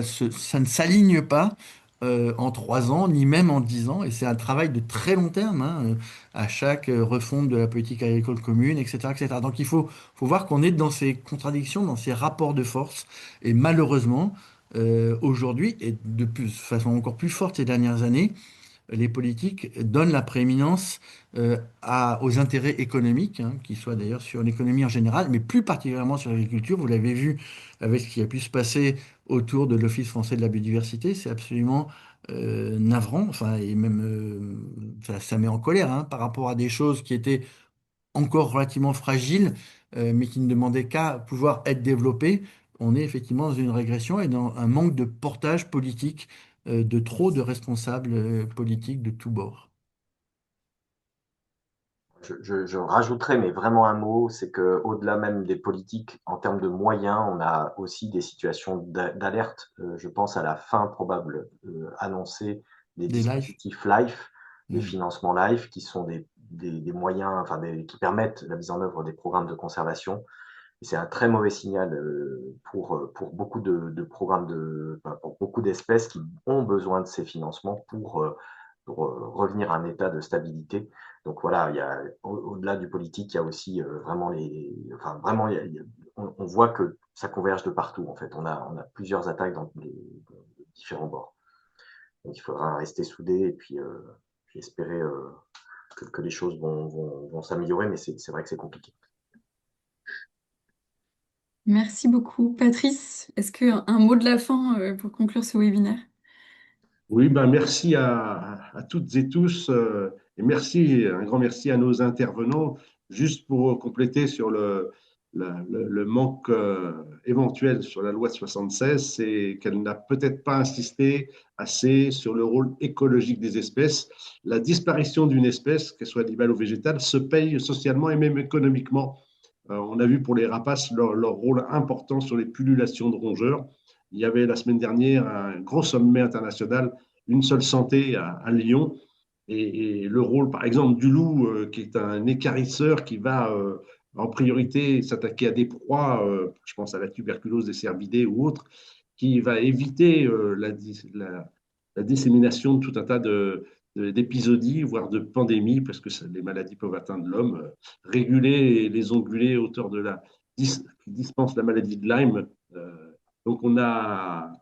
ne s'aligne pas en 3 ans, ni même en 10 ans, et c'est un travail de très long terme, hein, à chaque refonte de la politique agricole commune, etc., etc. Donc, faut voir qu'on est dans ces contradictions, dans ces rapports de force, et malheureusement, aujourd'hui, et façon encore plus forte ces dernières années, les politiques donnent la prééminence aux intérêts économiques, hein, qui soient d'ailleurs sur l'économie en général, mais plus particulièrement sur l'agriculture. Vous l'avez vu avec ce qui a pu se passer autour de l'Office français de la biodiversité. C'est absolument navrant, enfin, et même ça met en colère hein, par rapport à des choses qui étaient encore relativement fragiles, mais qui ne demandaient qu'à pouvoir être développées. On est effectivement dans une régression et dans un manque de portage politique de trop de responsables politiques de tous bords. je rajouterais, mais vraiment un mot, c'est que au-delà même des politiques, en termes de moyens, on a aussi des situations d'alerte. Je pense à la fin probable annoncée des Des lives. dispositifs LIFE, des Mm. financements LIFE, qui sont des moyens, enfin qui permettent la mise en œuvre des programmes de conservation. Et c'est un très mauvais signal pour beaucoup de programmes enfin, pour beaucoup d'espèces qui ont besoin de ces financements pour revenir à un état de stabilité. Donc voilà, au-delà du politique, il y a aussi vraiment enfin vraiment, on voit que ça converge de partout en fait. On a plusieurs attaques dans les différents bords. Donc il faudra rester soudé et puis espérer que les choses vont s'améliorer, mais c'est vrai que c'est compliqué. Merci beaucoup. Patrice, est-ce que un mot de la fin pour conclure ce webinaire? Oui, ben merci à toutes et tous et merci, un grand merci à nos intervenants. Juste pour compléter sur le manque éventuel sur la loi de 76, c'est qu'elle n'a peut-être pas insisté assez sur le rôle écologique des espèces. La disparition d'une espèce, qu'elle soit animale ou végétale, se paye socialement et même économiquement. On a vu pour les rapaces leur rôle important sur les pullulations de rongeurs. Il y avait la semaine dernière un gros sommet international, une seule santé à Lyon. Et le rôle, par exemple, du loup, qui est un écarisseur qui va en priorité s'attaquer à des proies, je pense à la tuberculose des cervidés ou autres, qui va éviter la dissémination de tout un tas d'épisodies, voire de pandémies, parce que les maladies peuvent atteindre l'homme. Réguler les ongulés à hauteur de qui dispensent la maladie de Lyme. Donc on a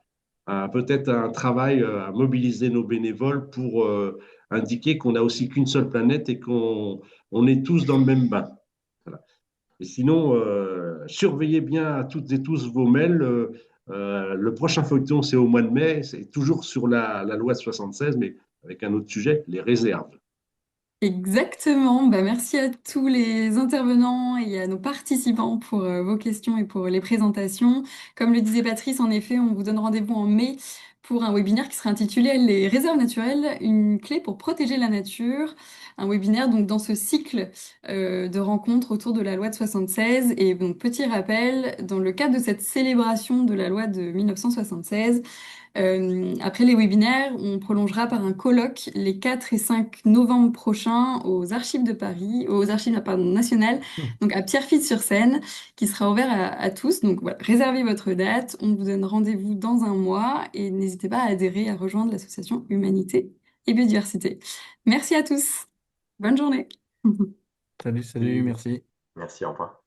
peut-être un travail à mobiliser nos bénévoles pour indiquer qu'on n'a aussi qu'une seule planète et qu'on est tous dans le même bain. Voilà. Et sinon, surveillez bien à toutes et tous vos mails. Le prochain feuilleton, c'est au mois de mai. C'est toujours sur la loi de 76, mais avec un autre sujet, les réserves. Exactement. Bah, merci à tous les intervenants et à nos participants pour vos questions et pour les présentations. Comme le disait Patrice, en effet, on vous donne rendez-vous en mai pour un webinaire qui sera intitulé Les réserves naturelles, une clé pour protéger la nature. Un webinaire donc dans ce cycle de rencontres autour de la loi de 76. Et donc petit rappel, dans le cadre de cette célébration de la loi de 1976, après les webinaires, on prolongera par un colloque les 4 et 5 novembre prochains aux Archives de Paris, aux Archives pardon, nationales, donc à Pierrefitte-sur-Seine, qui sera ouvert à tous. Donc voilà, réservez votre date, on vous donne rendez-vous dans un mois et n'hésitez pas à adhérer, à rejoindre l'association Humanité et Biodiversité. Merci à tous, bonne journée. Salut, salut, merci. Merci, au revoir.